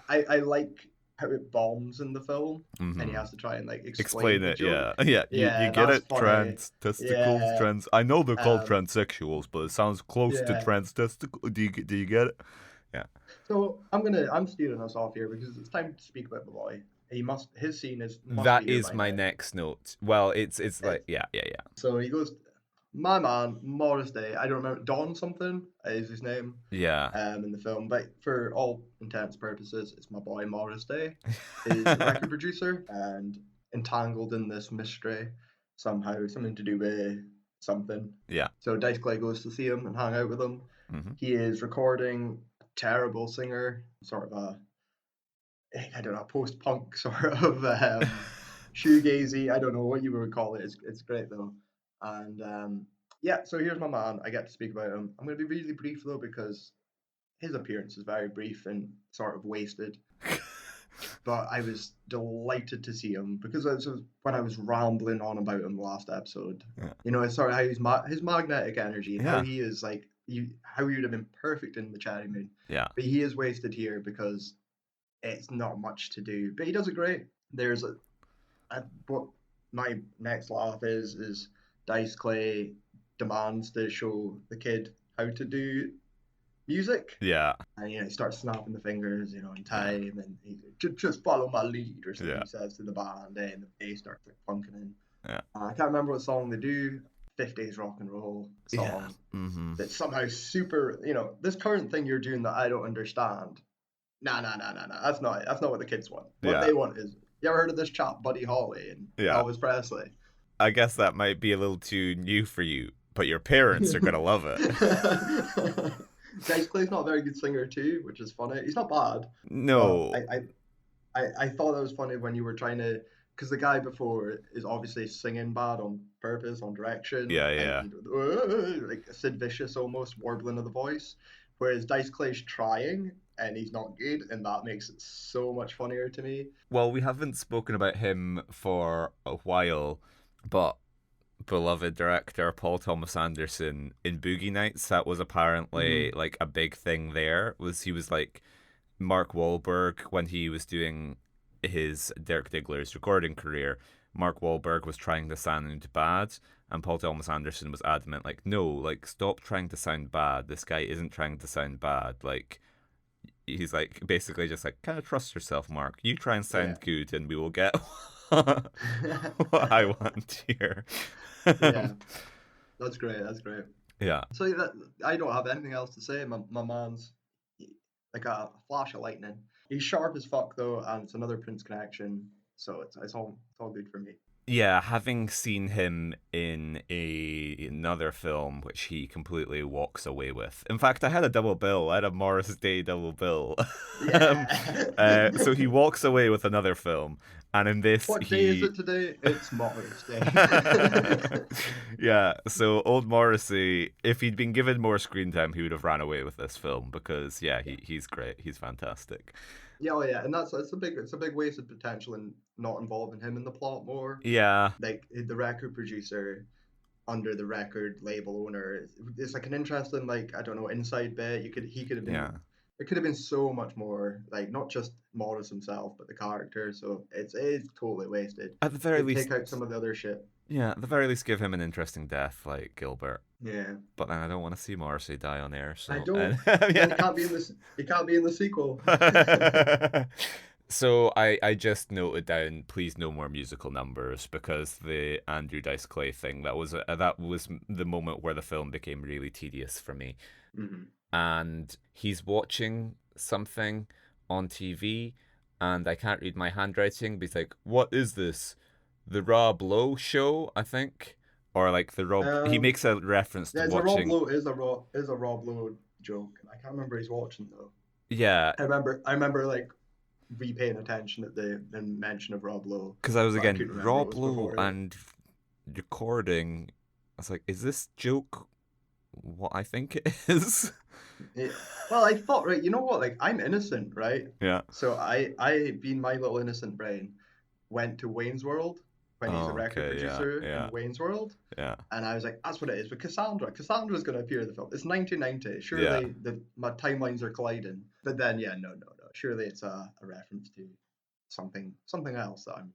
I like how it bombs in the film, and he Mm-hmm. has to try and like explain Explain the it, yeah. joke. Yeah, you Yeah, get that's it? funny. Trans testicles, Yeah, trans. I know they're called um, transsexuals, but it sounds close to yeah. trans testicle. Do you get it? Yeah. So I'm steering us off here because it's time to speak about the boy. His scene is must That be here is by my now. next note. Well, it's like It's yeah, yeah, So he goes, my man, Morris Day. I don't remember, Don something is his name yeah. in the film, but for all intents and purposes, it's my boy Morris Day. Is a Yeah. record producer and entangled in this mystery somehow, something to do with something. Yeah. So Dice Clay goes to see him and hang out with him. Hmm. He is recording a terrible singer, sort of a I don't know, post punk sort of shoegazy. I don't know what you would call it. It's great though. And yeah, so here's my man. I get to speak about him. I'm going to be really brief though because his appearance is very brief and sort of wasted. But I was delighted to see him because when I was rambling on about him last episode. Yeah. It's sort of how his magnetic energy and how Yeah. he is like how he would have been perfect in the Cherry Moon, Yeah. but he is wasted here because it's not much to do, but he does it great. There's what my next laugh is Dice Clay demands to show the kid how to do music, Yeah. and he starts snapping the fingers, in Yeah. time, and he just follow my lead or something Yeah. he says to the band, and the bass starts like funking in. Yeah. I can't remember what song they do. 50s rock and roll Yeah. song Mm-hmm. that's somehow super. This current thing you're doing that I don't understand. Nah, nah, nah, nah, nah. That's not what the kids want. What Yeah. they want is, you ever heard of this chap, Buddy Holly and Yeah. Elvis Presley? I guess that might be a little too new for you, but your parents are gonna love it. Dice Clay's not a very good singer too, which is funny. He's not bad, but No. I thought that was funny when you were trying to, because the guy before is obviously singing bad on purpose, on direction, Yeah. and Yeah. like Sid Vicious almost warbling of the voice, whereas Dice Clay's trying and he's not good, and that makes it so much funnier to me. Well, we haven't spoken about him for a while, but beloved director Paul Thomas Anderson in Boogie Nights, that was apparently Mm-hmm. like a big thing there. Was he was like Mark Wahlberg, when he was doing his Dirk Diggler's recording career, Mark Wahlberg was trying to sound bad, and Paul Thomas Anderson was adamant, like, no, like, stop trying to sound bad. This guy isn't trying to sound bad. Like, he's like, basically just like, kind of trust yourself, Mark. You try and Yeah. sound good, and we will get what I want here. Yeah, that's great. That's great. Yeah. So that, I don't have anything else to say. My man's like a flash of lightning. He's sharp as fuck though, and it's another Prince connection. So it's all good for me. Yeah, having seen him in another film which he completely walks away with. In fact, I had a double bill. I had a Morris Day double bill. um, Yeah. so he walks away with another film, and in this What day is he, it today? It's Mother's Day. yeah. So old Morrissey, if he'd been given more screen time, he would have ran away with this film because yeah, he's great. He's fantastic. Yeah, oh yeah, and it's a big wasted potential in not involving him in the plot more. Yeah, Like the record producer under the record label owner, it's like an interesting, like, I don't know, inside bit. He could have been, yeah. it could have been so much more, like not just Morris himself but the character. So it's totally wasted. At the very Could least, take out some of the other shit. yeah. At the very least, give him an interesting death like Gilbert. Yeah, But then I don't want to see Morrissey die on air. I So don't. Then he yeah. can't be in this. He can't be in the sequel. So I just noted down, please no more musical numbers, because the Andrew Dice Clay thing, that was the moment where the film became really tedious for me. Hmm. And he's watching something on TV, and I can't read my handwriting, but he's like, "What is this? The Rob Lowe show?" I think, or like the Rob. He Um, makes a reference to there's a Rob watching. Lowe is a Rob Lowe joke. I can't remember he's watching though. Yeah, I remember like repaying attention at the mention of Rob Lowe, because I was but I again couldn't remember it Rob was Lowe before it. and recording. I was like, is this joke what I think it is? Yeah. Well, I thought, right, you know what? Like, I'm innocent, right? Yeah. So being my little innocent brain, went to Wayne's World when he's the Oh, record okay. Yeah. producer Yeah. in Wayne's World, Yeah. and I was like, that's what it is. But Cassandra's going to appear in the film. It's 1990. Yeah. Surely my timelines are colliding. But then, yeah, no, no, no. Surely it's a reference to something else that I'm.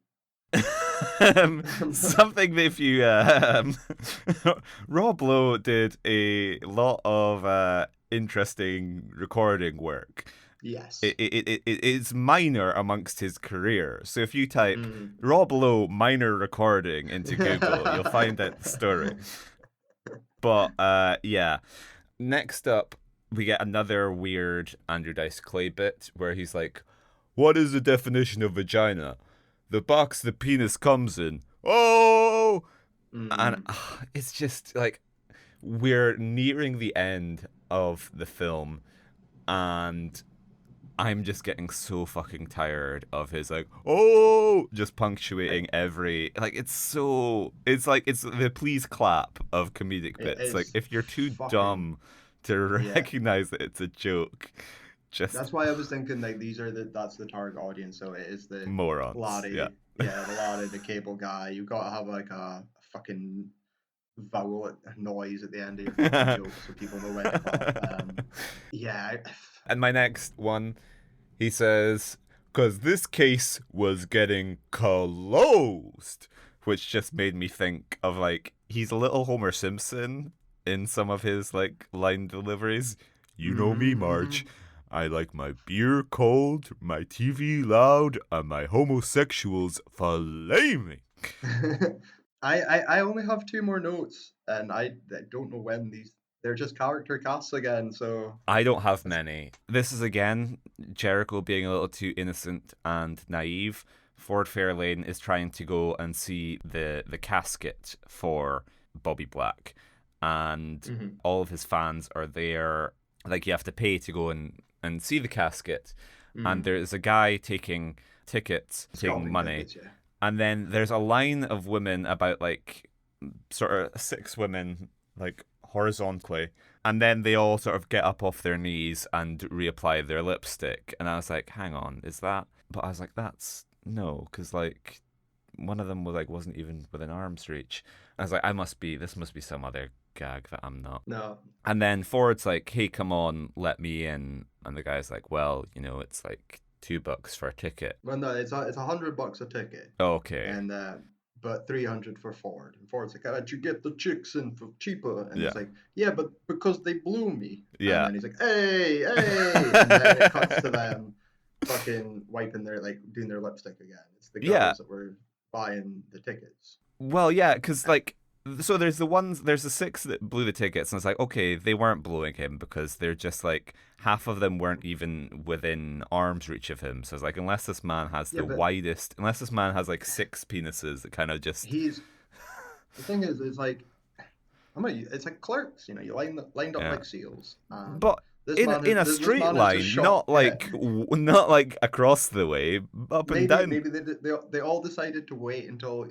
Something if you Rob Lowe did a lot of interesting recording work. Yes. It's minor amongst his career. So if you type Mm. Rob Lowe minor recording into Google, you'll find that story. But yeah. Next up, we get another weird Andrew Dice Clay bit where he's like, "What is the definition of vagina? The box the penis comes in." Oh, and Mm. it's just like we're nearing the end of the film, and I'm just getting so fucking tired of his like, oh, just punctuating every, like, it's like it's the please clap of comedic It bits. Like is if you're too fucking, dumb to yeah. recognize that it's a joke, just That's why I was thinking like that's the target audience. So it is the morons. Yeah. laddie, yeah, the laddie, the cable guy. You gotta have like a fucking vowel noise at the end of your fucking joke so people know when to clap. Yeah, And my next one, he says, "Cause this case was getting closed," which just made me think of like he's a little Homer Simpson in some of his like line deliveries. "You know me, Marge. I like my beer cold, my TV loud, and my homosexuals flaming." I only have two more notes, and I don't know when these. They're just character casts again, so I don't have many. This is again Jericho being a little too innocent and naive. Ford Fairlane is trying to go and see the casket for Bobby Black, and mhm. all of his fans are there. Like you have to pay to go and see the casket, and Mm. there's a guy taking tickets, taking Scalping money, tickets, yeah. and then there's a line of women, about like sort of six women, like horizontally, and then they all sort of get up off their knees and reapply their lipstick, and I was like, hang on, is that? But I was like, that's no, because like one of them was like wasn't even within arm's reach. I was like, this must be some other gag that I'm not. No. And then Ford's like, "Hey, come on, let me in." And the guy's like, "Well, it's like $2 for a ticket." Well, no, it's $100 a ticket, Okay. and but 300 for Ford. And Ford's like, "How'd you get the chicks in for cheaper?" And Yeah. he's like, "Yeah, but because they blew me." And Yeah. then he's like, "Hey, hey!" And then it cuts to them fucking wiping their like doing their lipstick again. It's the Yeah. girls that were buying the tickets. Well, yeah, because like, so there's the six that blew the tickets, and it's like, okay, they weren't blowing him because they're just like half of them weren't even within arm's reach of him. So it's like, Yeah, but unless this man has like six penises that kind of just, he's the thing is like it's like clerks, you lined up yeah. like seals, and But in a this straight man has just line, shot. Yeah, not like across the way, up and down. maybe they all decided to wait until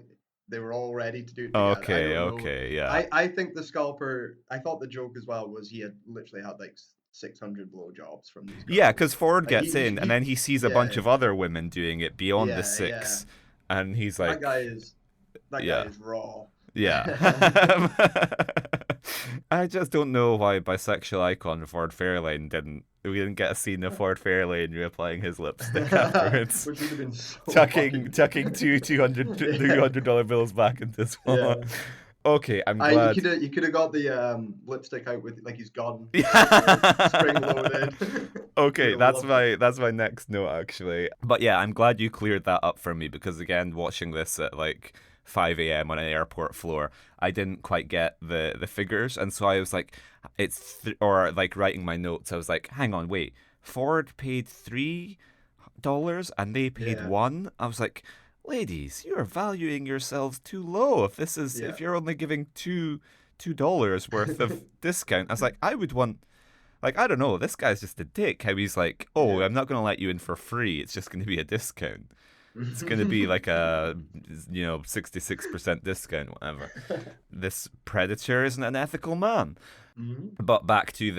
they were all ready to do it together. I Okay, don't know. okay, yeah. I think the scalper. I thought the joke as well was he had literally had like 600 blowjobs from these Yeah, girls. because Ford Like gets in, and then he sees a bunch yeah, of other women doing it beyond the yeah. six, and he's That guy like, is that guy yeah, is raw. yeah. I just don't know why bisexual icon Ford Fairlane we didn't get a scene of Ford Fairlane reapplying his lipstick afterwards, Which would have been so tucking fucking tucking two yeah, $200 bills back into his wallet. yeah. Okay, I'm I glad. you could have got the lipstick out with like his gun, spring Yeah. loaded. Would Okay, have loved it. that's my next note actually. But yeah, I'm glad you cleared that up for me because again, watching this at like 5 a.m. on an airport floor, I didn't quite get the figures, and so I was like, or like writing my notes, I was like, hang on, wait, Ford paid $3 and they paid Yeah, one. I was like, ladies, you are valuing yourselves too low. yeah, If you're only giving $2 worth of discount, I was like, I would want. Like, I don't know, this guy's just a dick. How he's like, oh, yeah. I'm not going to let you in for free. It's just going to be a discount. It's going to be like a, 66% discount, whatever. This predator isn't an ethical man. Mhm. But back to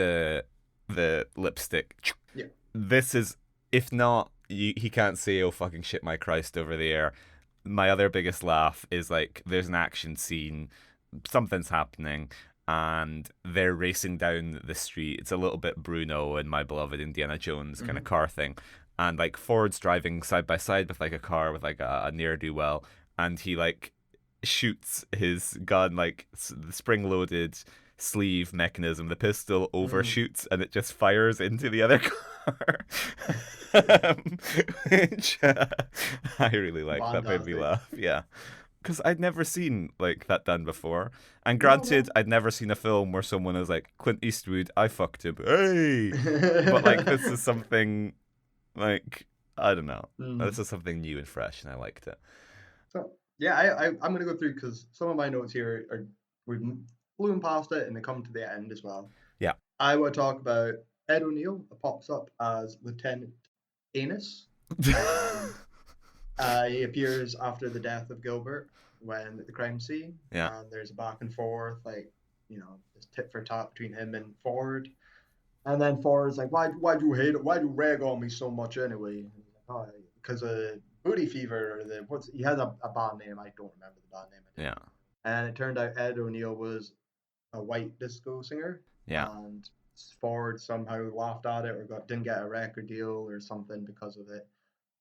the lipstick. Yeah, This is, if not, he can't say, oh, fucking shit, my Christ, over the air. My other biggest laugh is like, there's an action scene, something's happening, and they're racing down the street. It's a little bit Bruno and My Beloved Indiana Jones kind of mhm. car thing. And like Ford's driving side by side with like a car with like a ne'er do well, and he like shoots his gun like the spring loaded sleeve mechanism. The pistol Mm. overshoots and it just fires into the other car. um, which I really like. That made me Fantastic. laugh. Yeah, because I'd never seen like that done before. And No, granted, no. I'd never seen a film where someone is like Clint Eastwood, I fucked him, hey. But like this is something like I don't know. This Mm. is something new and fresh, and I liked it. So yeah, I'm gonna go through because some of my notes here are we've blown past it and they come to the end as well. Yeah, I want to talk about Ed O'Neill. It pops up as Lieutenant Anus, and he appears after the death of Gilbert when at the crime scene, yeah, and there's a back and forth, like this tit for tat between him and Ford. And then Ford's like, why'd you hate it? Why'd you rag on me so much anyway? And he's like, oh, because of Booty Fever or he has a band name. I don't remember the band name. yeah, And it turned out Ed O'Neill was a white disco singer, yeah, and Ford somehow laughed at it or didn't get a record deal or something because of it.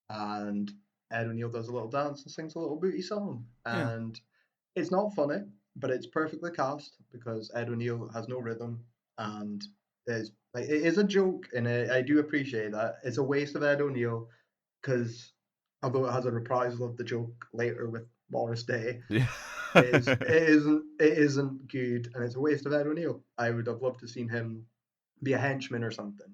And Ed O'Neill does a little dance and sings a little booty song, yeah, and it's not funny, but it's perfectly cast because Ed O'Neill has no rhythm and is like it is a joke, and I do appreciate that. It's a waste of Ed O'Neill because although it has a reprisal of the joke later with Morris Day, yeah. it isn't good, and it's a waste of Ed O'Neill. I would have loved to seen him be a henchman or something.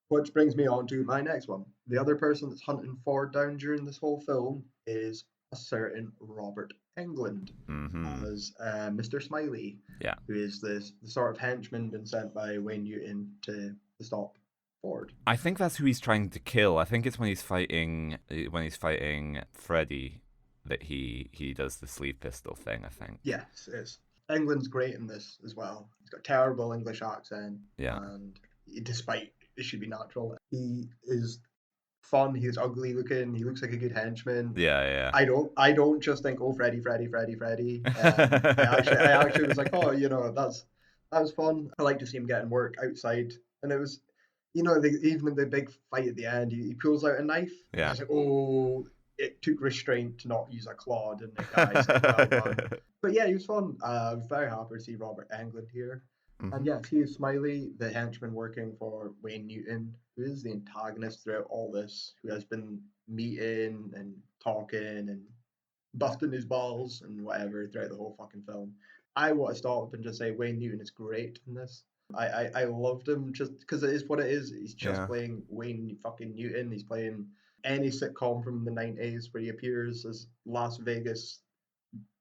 Which brings me on to my next one. The other person that's hunting Ford down during this whole film is a certain Robert Englund Mm-hmm. as Mr. Smiley, Yeah. who is the sort of henchman been sent by Wayne Newton to stop Ford. I think that's who he's trying to kill. I think it's when he's fighting Freddy that he does the sleeve pistol thing. I think. Yes, it's England's great in this as well. He's got a terrible English accent, Yeah. and despite it should be natural, he is fun. He's ugly looking. He looks like a good henchman. Yeah. I don't just think, oh, Freddy. I actually was like, oh, that's that was fun. I like to see him getting work outside, and it was, even in the big fight at the end, he pulls out a knife, and I Yeah. was like, oh, it took restraint to not use a claw, didn't it, guys? Like, well done. But yeah, he was fun. I was very happy to see Robert Englund here. And Hmm. yeah, he is Smiley, the henchman working for Wayne Newton, who is the antagonist throughout all this, who has been meeting and talking and busting his balls and whatever throughout the whole fucking film. I want to stop and just say Wayne Newton is great in this. I loved him just because it is what it is. He's just Yeah. playing Wayne fucking Newton. He's playing any sitcom from the 90s where he appears as Las Vegas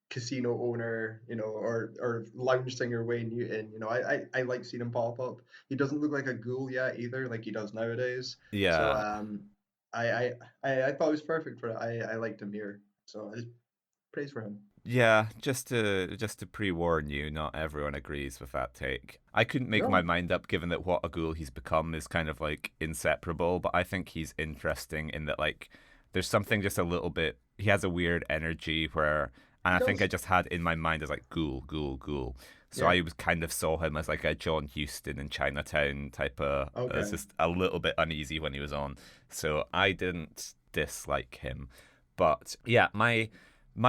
casino owner, or lounge singer Wayne Newton. I like seeing him pop up. He doesn't look like a ghoul yet either, like he does nowadays. So Yeah. I I I thought it was perfect for it. I liked him here. So praise for him. Yeah, just to pre-warn you, not everyone agrees with that take. I couldn't make my No, mind up given that what a ghoul he's become is kind of like inseparable, but I think he's interesting in that like there's something just a little bit he has a weird energy where and he I think I does. just had in my mind as like ghoul, ghoul, ghoul. So Yeah. I was kind of saw him as like a John Huston in Chinatown type of I was Okay. just a little bit uneasy when he was on. So I didn't dislike him. But yeah, my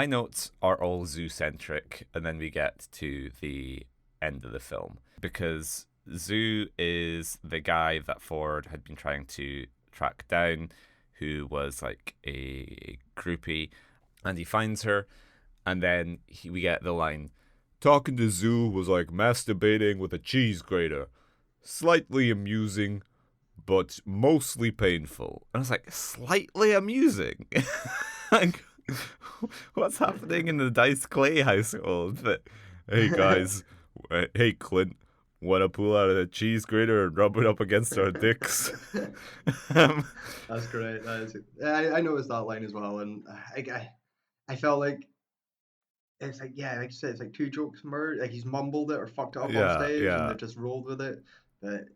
notes are all zoo centric, and then we get to the end of the film because Zoo is the guy that Ford had been trying to track down, who was like a groupie, and he finds her, and then we get the line, "Talking to Zoo was like masturbating with a cheese grater, slightly amusing, but mostly painful." And I was like, slightly amusing? Like, what's happening in the Dice Clay household? But, hey guys, hey Clint, want to pull out a cheese grater and rub it up against our dicks? um, That's great. That is. I noticed that line as well, and I felt like it's like, yeah, like you said, it's like two jokes more. Like he's mumbled it or fucked it up on yeah, stage, and yeah, they've just rolled with it. But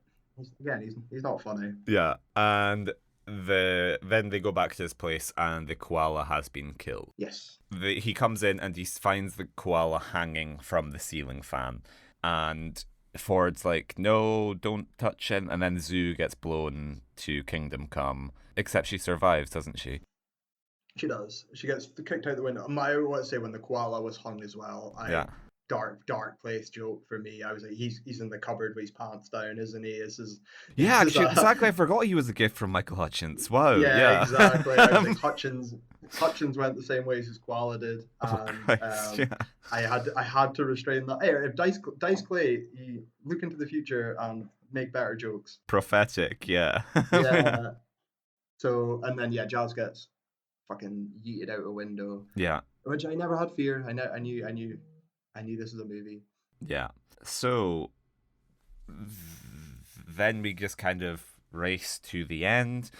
again, he's not funny. yeah. And then they go back to his place, and the koala has been killed. Yes. He comes in and he finds the koala hanging from the ceiling fan, and Ford's like, "No, don't touch him." And then Zoo gets blown to Kingdom Come, except she survives, doesn't she? She does. She gets kicked out the window. I want to say when the koala was hung as well. Yeah, Dark place joke for me. I was like, he's in the cupboard with his pants down, isn't he? yeah. This is Actually, a exactly. I forgot he was a gift from Michael Hutchins. Wow. yeah, Yeah. exactly. I was like, Hutchins went the same ways as Koala did, Oh and Christ. Yeah. I had to restrain that. Hey, if Dice Clay, you look into the future and make better jokes. Prophetic. Yeah. Yeah. So and then yeah, Jazz gets fucking yeeted out a window, Yeah. which I never had fear. I knew this was a movie. Yeah. So then we just kind of race to the end.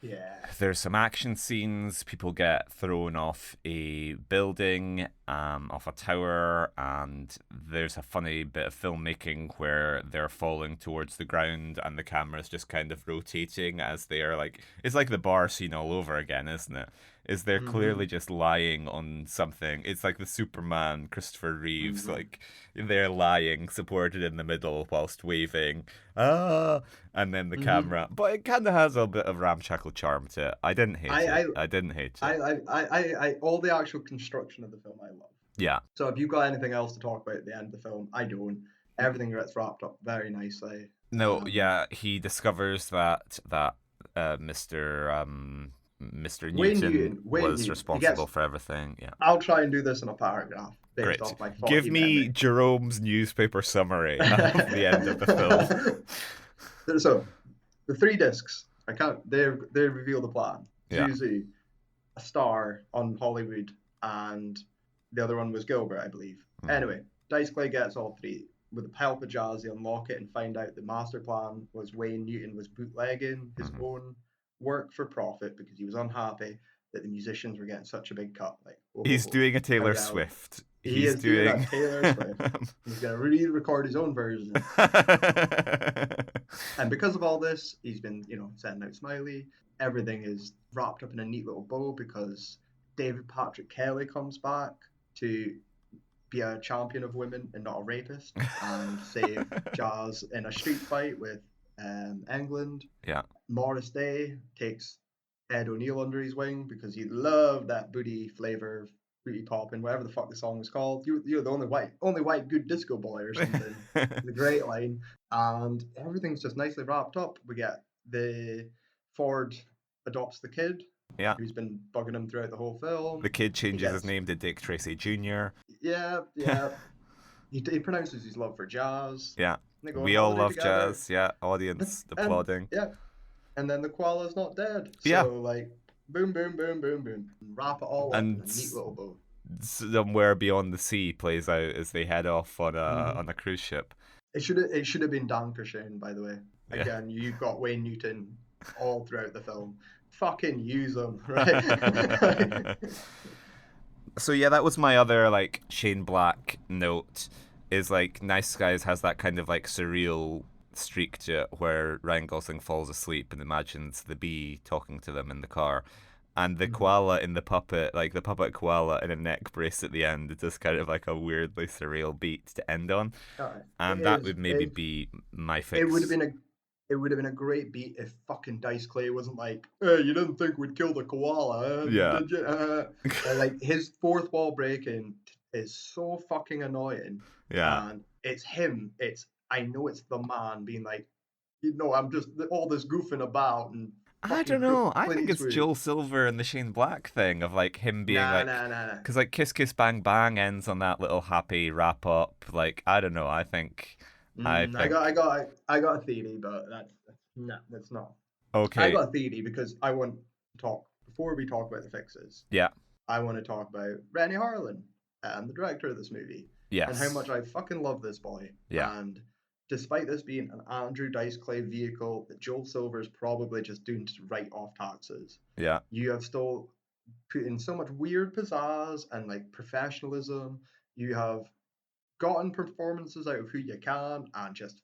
Yeah. There's some action scenes. People get thrown off a building, off a tower, and there's a funny bit of filmmaking where they're falling towards the ground and the camera's just kind of rotating as they are like. It's like the bar scene all over again, isn't it? Is they're Mm-hmm. clearly just lying on something. It's like the Superman, Christopher Reeves, Mm-hmm. like they're lying, supported in the middle whilst waving. Ah, and then the Mm-hmm. camera. But it kind of has a bit of ramshackle charm to it. I didn't hate I, it. I I didn't hate it. all the actual construction of the film I love. Yeah. So if you've got anything else to talk about at the end of the film, I don't. Everything gets wrapped up very nicely. No, yeah, he discovers that Mr. Newton Wayne was Newton, he responsible gets. for everything. Yeah. I'll try and do this in a paragraph based Great. off my thought Give he met me me. Jerome's newspaper summary of the end of the film. So the three discs, I can't. They reveal the plan. Yeah. Zuzu, a star on Hollywood, and the other one was Gilbert, I believe. Mm-hmm. Anyway, Dice Clay gets all three. With the help of Jazz, they unlock it and find out the master plan was Wayne Newton was bootlegging his Mm-hmm. own work for profit because he was unhappy that the musicians were getting such a big cut. Like, oh, He's oh, oh. doing a How Taylor the hell? Swift. He He's is doing doing. that Taylor Swift. He's going to re-record his own version. And because of all this, he's been, sending out Smiley. Everything is wrapped up in a neat little bow because David Patrick Kelly comes back to be a champion of women and not a rapist, and save Jazz in a street fight with England. Yeah. Morris Day takes Ed O'Neill under his wing because he loved that booty flavor, booty pop, and whatever the fuck the song was called. You're the only white good disco boy or something. The great line, and everything's just nicely wrapped up. We get the Ford adopts the kid Yeah. who's been bugging him throughout the whole film. The kid He changes his gets name to Dick Tracy Jr. yeah, yeah. He pronounces his love for jazz. Yeah. And they go on We all holiday love together. jazz. Yeah. Audience And applauding. yeah, and then the koala's not dead. Yeah. So like, boom, boom, boom, boom, boom, and wrap it all up in And a neat little bow. Somewhere Beyond the Sea plays out as they head off on Mm-hmm. a cruise ship. It should have been Dankeschön, by the way. Yeah. Again, you've got Wayne Newton all throughout the film. Fucking use them, right? So yeah, that was my other like Shane Black note. Is like Nice Guys has that kind of like surreal streak to it where Ryan Gosling falls asleep and imagines the bee talking to them in the car. And the Mhm. koala in the puppet, like the puppet koala in a neck brace at the end, is just kind of like a weirdly surreal beat to end on. It And that is. would maybe be my It would have fix. been a it would have been a great beat if fucking Dice Clay wasn't like, you didn't think we'd kill the koala, Yeah. did you? Like his fourth wall breaking is so fucking annoying, Yeah. and it's him. I know it's the man being like, I'm just all this goofing about and I fucking don't know. I Clint think it's Eastwood. Joel Silver and the Shane Black thing of like him being Nah, like, nah, nah, nah. because like Kiss Kiss Bang Bang ends on that little happy wrap up. Like I don't know. I I got, I think got, I got a theory, but no, that's not. I okay. got a theory because I want to talk before we talk about the fixes. Yeah. I want to talk about Rennie Harlan, the director of this movie, and how much Yes. I fucking love this boy. Yeah. And despite this being an Andrew Dice Clay vehicle that Joel Silver is probably just doing to write off taxes, Yeah. you have still put in so much weird pizzazz and like professionalism. You have gotten performances out of who you can and just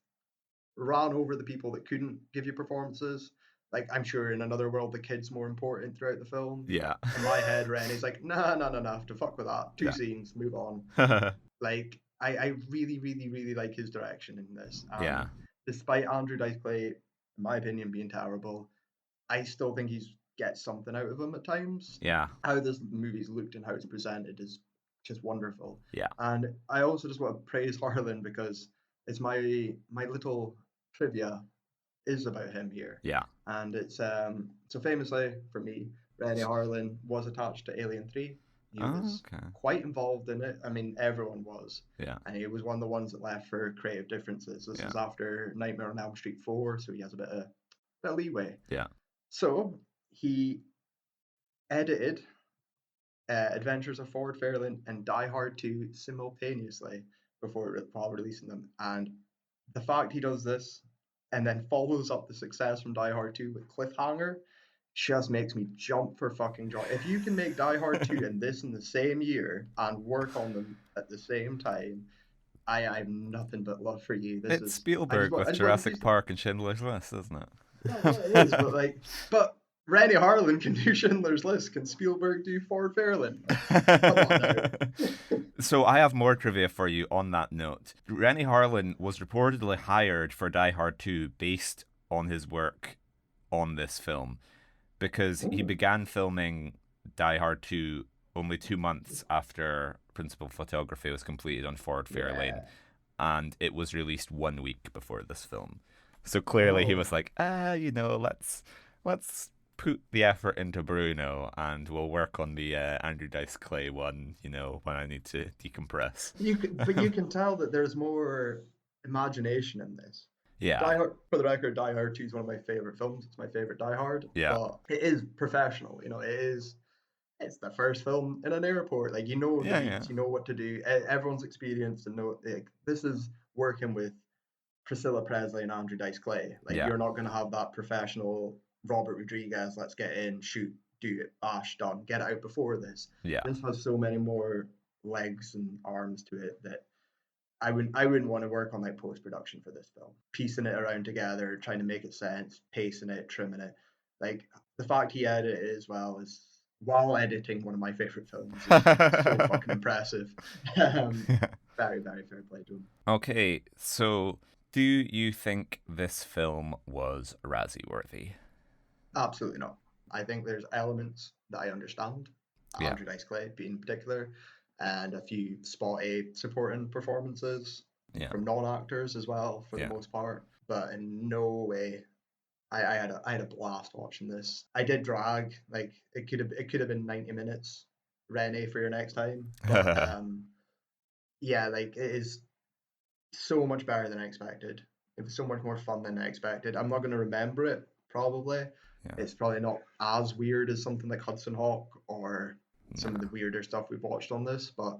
ran over the people that couldn't give you performances. Like I'm sure in another world the kid's more important throughout the film, Yeah. but in my head, Rennie's like, nah, nah, nah, nah, to fuck with that. Two Yeah. scenes, move on. Like I really, really, really like his direction in this. And Yeah. despite Andrew Dice Clay, in my opinion, being terrible, I still think he's gets something out of him at times. Yeah. How this movie's looked and how it's presented is just wonderful. Yeah. And I also just want to praise Harlan because it's my little trivia is about him here. Yeah. And it's so famously for me, Rennie Harlan was attached to Alien 3. He Oh, was okay. quite involved in it. I mean, everyone was. Yeah. And he was one of the ones that left for creative differences. This Yeah. was after Nightmare on Elm Street 4, so he has a bit of leeway. Yeah. So he edited Adventures of Ford Fairlane and Die Hard 2 simultaneously while releasing them. And the fact he does this and then follows up the success from Die Hard 2 with Cliffhanger just makes me jump for fucking joy. If you can make Die Hard 2 and this in the same year and work on them at the same time, I have nothing but love for you. This It's is Spielberg I with just want to Jurassic taste it. Park and Schindler's List, isn't Yeah, well, it is, it? but Rennie Harlan can do Schindler's List. Can Spielberg do Ford Fairlane? Like, come on now. So I have more trivia for you on that note. Rennie Harlan was reportedly hired for Die Hard 2 based on his work on this film because he Ooh, began filming Die Hard 2 only 2 months after principal photography was completed on Ford Fairlane, yeah. and it was released 1 week before this film. So clearly he Oh, was like, let's put the effort into Bruno, and we'll work on the Andrew Dice Clay one, when I need to decompress. but you can tell that there's more imagination in this. Yeah, Die Hard, for the record, Die Hard 2 is one of my favorite films. It's my favorite Die Hard, yeah, but it is professional. It's the first film in an airport. Like you know the yeah, yeah, beats, you know what to do. Everyone's experienced and know like this is working with Priscilla Presley and Andrew Dice Clay. Like yeah, you're not going to have that professional Robert Rodriguez. Let's get in, shoot, do it, bash, done, get it out before this. yeah, This has so many more legs and arms to it that I wouldn't want to work on like post production for this film. Piecing it around together, trying to make it sense, pacing it, trimming it. Like the fact he edited it as well is while editing one of my favorite films is so fucking impressive. Um, very, very fair play to him. Okay, so do you think this film was Razzie worthy? Absolutely not. I think there's elements that I understand, Yeah, Andrew Dice Clay being in particular, and a few spotty supporting performances yeah, from non-actors as well, for the yeah. most part. But in no way, I had a blast watching this. I did drag, like it could have been 90 minutes, Renee, for your next time. But yeah, like it is so much better than I expected. It was so much more fun than I expected. I'm not going to remember it, probably. Yeah. It's probably not as weird as something like Hudson Hawk or some of the Nah. weirder stuff we've watched on this, but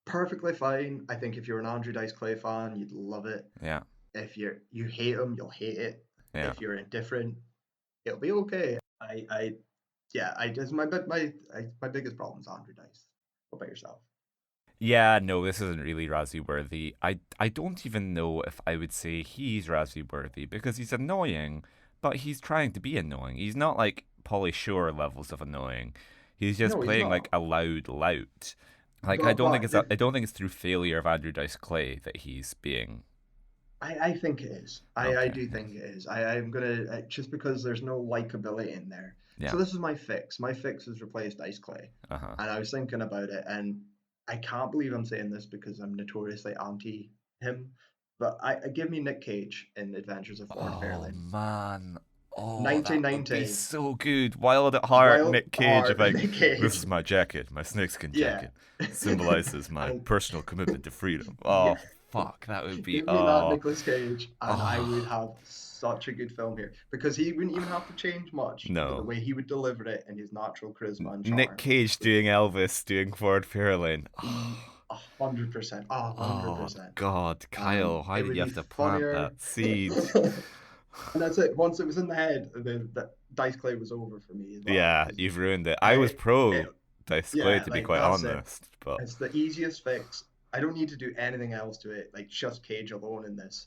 perfectly fine. I think if you're an Andrew Dice Clay fan, you'd love it. Yeah, If you hate him, you'll hate it. yeah. If you're indifferent, it'll be okay. Yeah, I just my biggest problem is Andrew Dice. What about yourself? Yeah, no, this isn't really Razzie worthy. I don't even know if I would say he's Razzie worthy because he's annoying, but he's trying to be annoying. He's not like Polly Shore levels of annoying. He's just No, he's playing like not. a loud lout. Like But but I don't think it's through failure of Andrew Dice Clay that he's being I think it is. I okay. do think it is. I'm gonna just because there's no likability in there. Yeah. So this is my fix. My fix is replaced Ice Clay, Uh-huh. and I was thinking about it, and I can't believe I'm saying this because I'm notoriously anti him, but I give me Nick Cage in Adventures of Ford Oh Fairlane, man. Oh, that would be 1990. so good. Wild at heart, Wild Nick Cage. If Heart like, Nick this Cage. is my jacket, my snakeskin Yeah, jacket, symbolizes my and personal commitment to freedom. Oh yeah, fuck, that would be give me that oh Nicolas Cage, and I would oh have such a good film here because he wouldn't even have to change much, but the no. way he would deliver it and his natural charisma and Nick charm Cage would doing Elvis doing Ford Fairlane. be 100%, a hundred Oh percent, God, and Kyle, how it did would you be have to plant funnier. that seed? And that's it. Once it was in the head, the Dice Clay was over for me as well Yeah, because you've ruined it. I was I, it, pro Dice Clay yeah, to be like quite that's it. honest, but It's the easiest fix. I don't need to do anything else to it, like just Cage alone in this,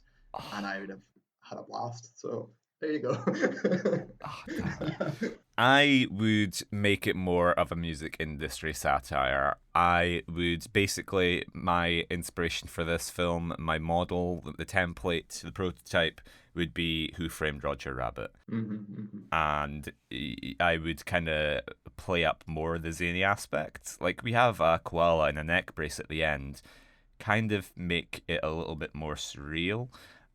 and I would have had a blast. So there you go. oh, damn it. I would make it more of a music industry satire. I would basically, my inspiration for this film, my model, the template, the prototype would be Who Framed Roger Rabbit. Hmm. And I would kind of play up more the zany aspects. Like we have a koala and a neck brace at the end, kind of make it a little bit more surreal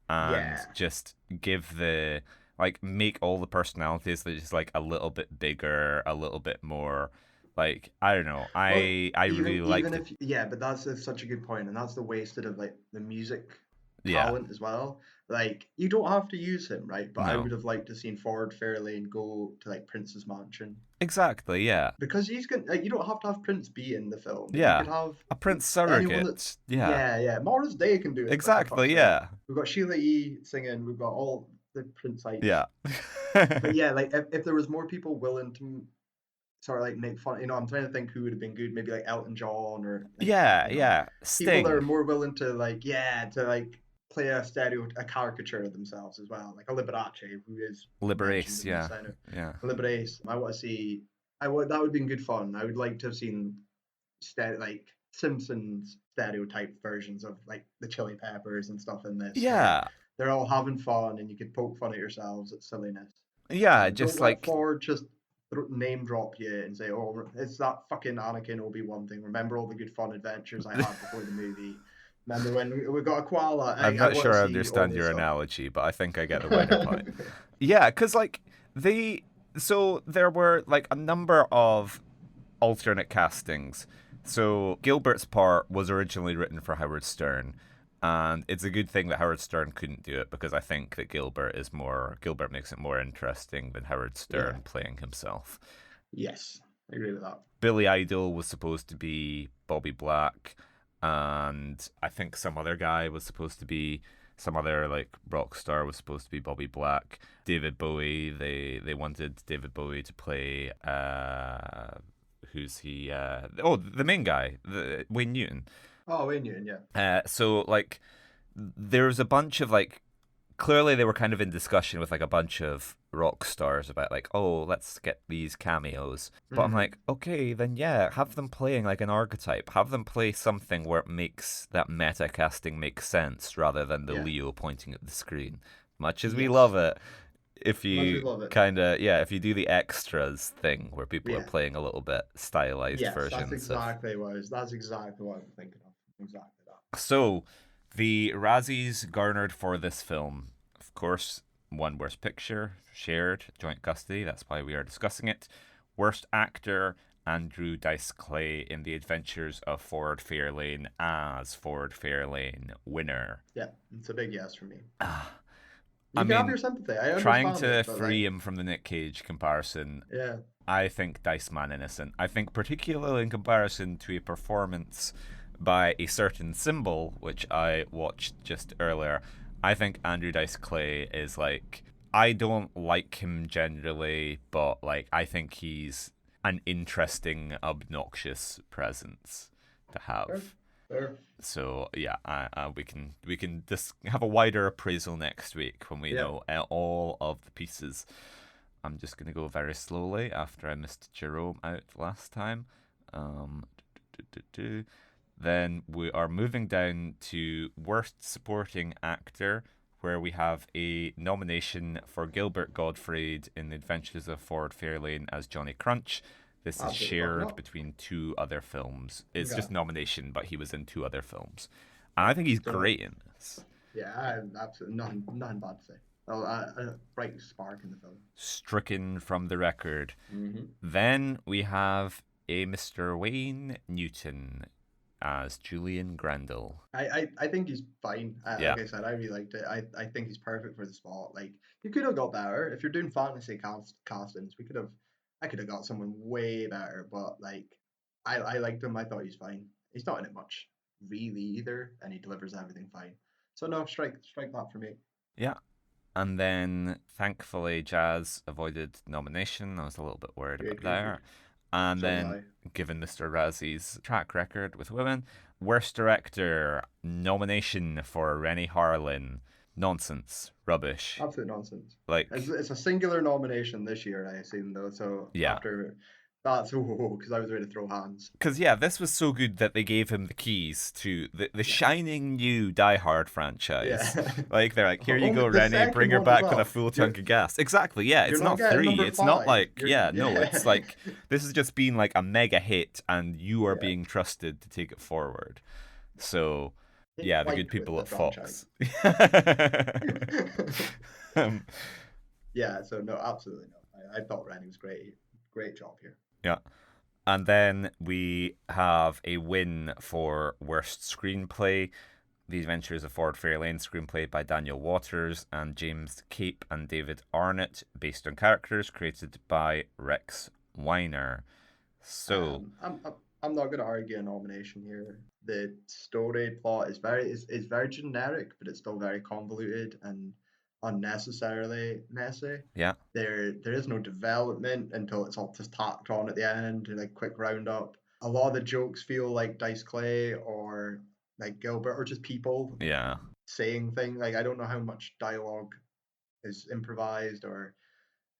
and Yeah. just give the like make all the personalities that just like a little bit bigger, a little bit more like I don't know. Well, I really even liked it. if yeah, but such a good point, and that's the wasted of like the music Yeah. talent as well. Like you don't have to use him, right? But I No. would have liked to seen Ford Fairlane go to like Prince's mansion Exactly, yeah. because he's gonna like you don't have to have Prince be in the film. You Yeah. could have A Prince anyone that surrogate. Yeah. yeah. Morris Day can do it for fuck's Exactly, sake. yeah. We've got Sheila E. singing. We've got all the Prince-ites. Yeah. But yeah, like if there was more people willing to sort of like make fun. I'm trying to think who would have been good. Maybe like Elton John or like yeah, yeah. people that are Sting. more willing to like to like play a caricature of themselves as well, like a Liberace who is mentioned Liberace, in this. yeah. I know Yeah. Liberace. I want to see. That would be good fun. I would like to have seen like Simpsons stereotype versions of like the Chili Peppers and stuff in this, where Yeah. they're all having fun and you could poke fun at yourselves at silliness. Yeah, Don't just let like Ford just name drop you and say, "Oh, it's that fucking Anakin Obi-Wan thing." Remember all the good fun adventures I had before the movie. Remember when we got a koala? I'm I not want to sure I see all understand this your stuff. analogy, but I think I get the wider point. Yeah, because like they, so there were like a number of alternate castings. So Gilbert's part was originally written for Howard Stern, and it's a good thing that Howard Stern couldn't do it because I think that Gilbert makes it more interesting than Howard Yeah. Stern playing himself. Yes, I agree with that. Billy Idol was supposed to be Bobby Black, and I think some other guy was supposed to be some other like rock star was supposed to be Bobby Black. David Bowie, they wanted David Bowie to play who's he? The main guy, the Wayne Newton. Oh, Wayne Newton, yeah. So like, there's a bunch of like clearly they were kind of in discussion with like a bunch of rock stars about like, oh, let's get these cameos. But I'm Hmm. like, okay, then yeah, have them playing like an archetype. Have them play something where it makes that meta casting make sense rather than the Yeah. Leo pointing at the screen. Much as we love Yes. it, if Much you we love it. kind of, yeah, if you do the extras thing where people are Yeah. playing a little bit stylized Yes, that's versions of. exactly what I was. That's exactly what I'm thinking of. Exactly that. So, the Razzies garnered for this film, of course, one Worst Picture, shared, joint custody, that's why we are discussing it. Worst Actor, Andrew Dice Clay in The Adventures of Ford Fairlane as Ford Fairlane winner. Yeah, it's a big yes for me. I You can have mean, your sympathy. I trying understand to it, but free like, him from the Nick Cage comparison, yeah, I think Dice Man innocent. I think particularly in comparison to a performance by a certain symbol, which I watched just earlier, I think Andrew Dice Clay is like, I don't like him generally, but like I think he's an interesting, obnoxious presence to fair, have. fair. So yeah, we can just have a wider appraisal next week when we Yeah, know all of the pieces. I'm just gonna go very slowly after I missed Jerome out last time. Um, then we are moving down to worst supporting actor, where we have a nomination for Gilbert Gottfried in The Adventures of Ford Fairlane as Johnny Crunch. This is absolutely fucking shared up. between two other films. It's Okay, just nomination, but he was in two other films. And I think he's so great in this. yeah, I absolutely nothing bad to say. Oh, a bright spark in the film. Stricken from the record. Hmm. Then we have a Mr. Wayne Newton as Julian Grendel. I think he's fine. Yeah, Like I said, I really liked it. I think he's perfect for the spot. Like you could have got better if you're doing fantasy castings. I could have got someone way better. But like, I liked him. I thought he's fine. He's not in it much really either, and he delivers everything fine. So no, strike that for me. yeah. And then thankfully, Jazz avoided nomination. I was a little bit worried Good, about good, good. there. And So was then, I. given Mr. Razzie's track record with women, worst director nomination for Rennie Harlin. Nonsense, rubbish. Absolute nonsense. It's, Like, it's a singular nomination this year, I assume, though. So yeah, after that's because I was ready to throw hands. because yeah, this was so good that they gave him the keys to the Yeah, shining new Die Hard yeah. franchise. Like they're like, here you Only go, the Rennie, bring second her one as back with a well. full tank of gas. Exactly, yeah. You're It's not not getting three. number It's not five. like You're yeah, no. yeah, It's like this has just been like a mega hit, and you are yeah. being trusted to take it forward. So Take yeah, the good flight with people the at franchise. Fox. um, Yeah. So no, absolutely no. I thought Randy was great. Great job here. yeah. And then we have a win for worst screenplay. The Adventures of Ford Fairlane, screenplay by Daniel Waters and James Cape and David Arnott, based on characters created by Rex Weiner. So, I'm not going to argue a nomination here. The story plot is very generic, but it's still very convoluted and unnecessarily messy. yeah, There is no development until it's all just tacked on at the end, like quick roundup. A lot of the jokes feel like Dice Clay or like Gilbert or just people yeah, saying things. Like I don't know how much dialogue is improvised or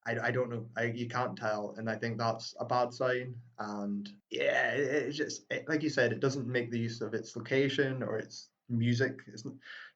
I don't know. You can't tell, and I think that's a bad sign. And yeah, it's just like you said, it doesn't make the use of its location or its music.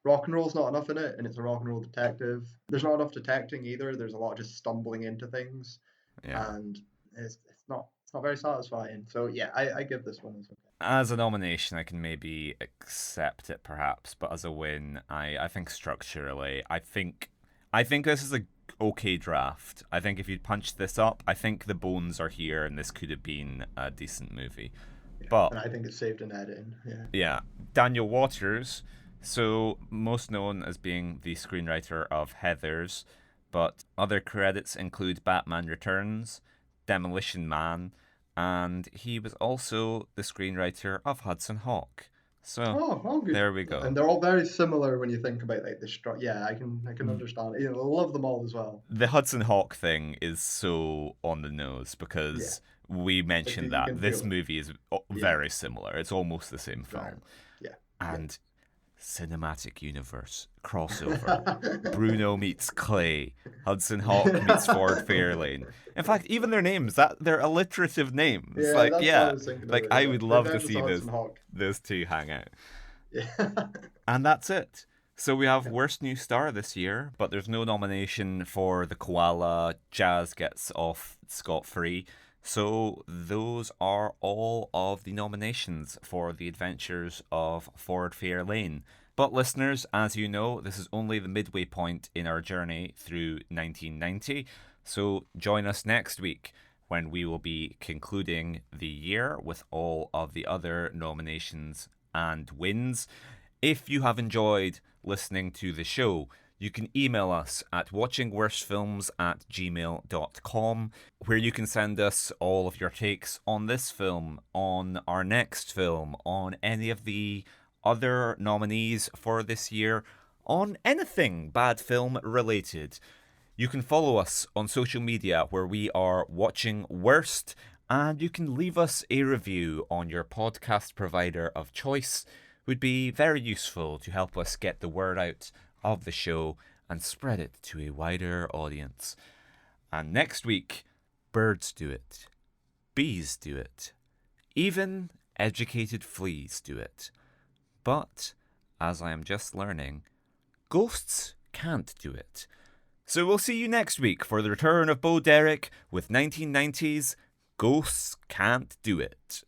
Rock and roll's not enough in it, and it's a rock and roll detective. There's not enough detecting either. There's a lot of just stumbling into things, yeah. and it's not very satisfying. So yeah, I give this one as okay. As a nomination, I can maybe accept it, perhaps, but as a win, I think structurally, I think this is a okay draft. I think if you'd punched this up, I think the bones are here, and this could have been a decent movie. Yeah, But and I think it's saved in editing. Yeah. yeah, Daniel Waters, so most known as being the screenwriter of Heathers, but other credits include Batman Returns, Demolition Man, and he was also the screenwriter of Hudson Hawk. So Oh, good. there we And go. they're all very similar when you think about like the structure. Yeah, I can understand. I love them all as well. The Hudson Hawk thing is so on the nose Yeah, because we like mentioned you that can this feel it. movie is Yeah, very similar. It's almost the same very. film. Yeah, yeah. And cinematic universe crossover. Bruno meets Clay. Hudson Hawk meets Ford Fairlane. In fact, even their names, that they're alliterative names. Yeah, Like, that's what I yeah, was thinking of like it. I Yeah, would love to Revenge of see the this Hudson Hawk. those two hang out. Yeah. And that's it. So we have Worst New Star this year, but there's no nomination for The Koala. Jazz gets off scot-free. So those are all of the nominations for The Adventures of Ford Fairlane. But listeners, as you know, this is only the midway point in our journey through 1990. So join us next week when we will be concluding the year with all of the other nominations and wins. If you have enjoyed listening to the show, you can email us at watchingworstfilms@gmail.com, where you can send us all of your takes on this film, on our next film, on any of the other nominees for this year, on anything bad film related. You can follow us on social media where we are Watching Worst, and you can leave us a review on your podcast provider of choice. Would be very useful to help us get the word out of the show and spread it to a wider audience. And next week, birds do it, bees do it, even educated fleas do it. But, as I am just learning, ghosts can't do it. So we'll see you next week for the return of Bo Derek with 1990's Ghosts Can't Do It.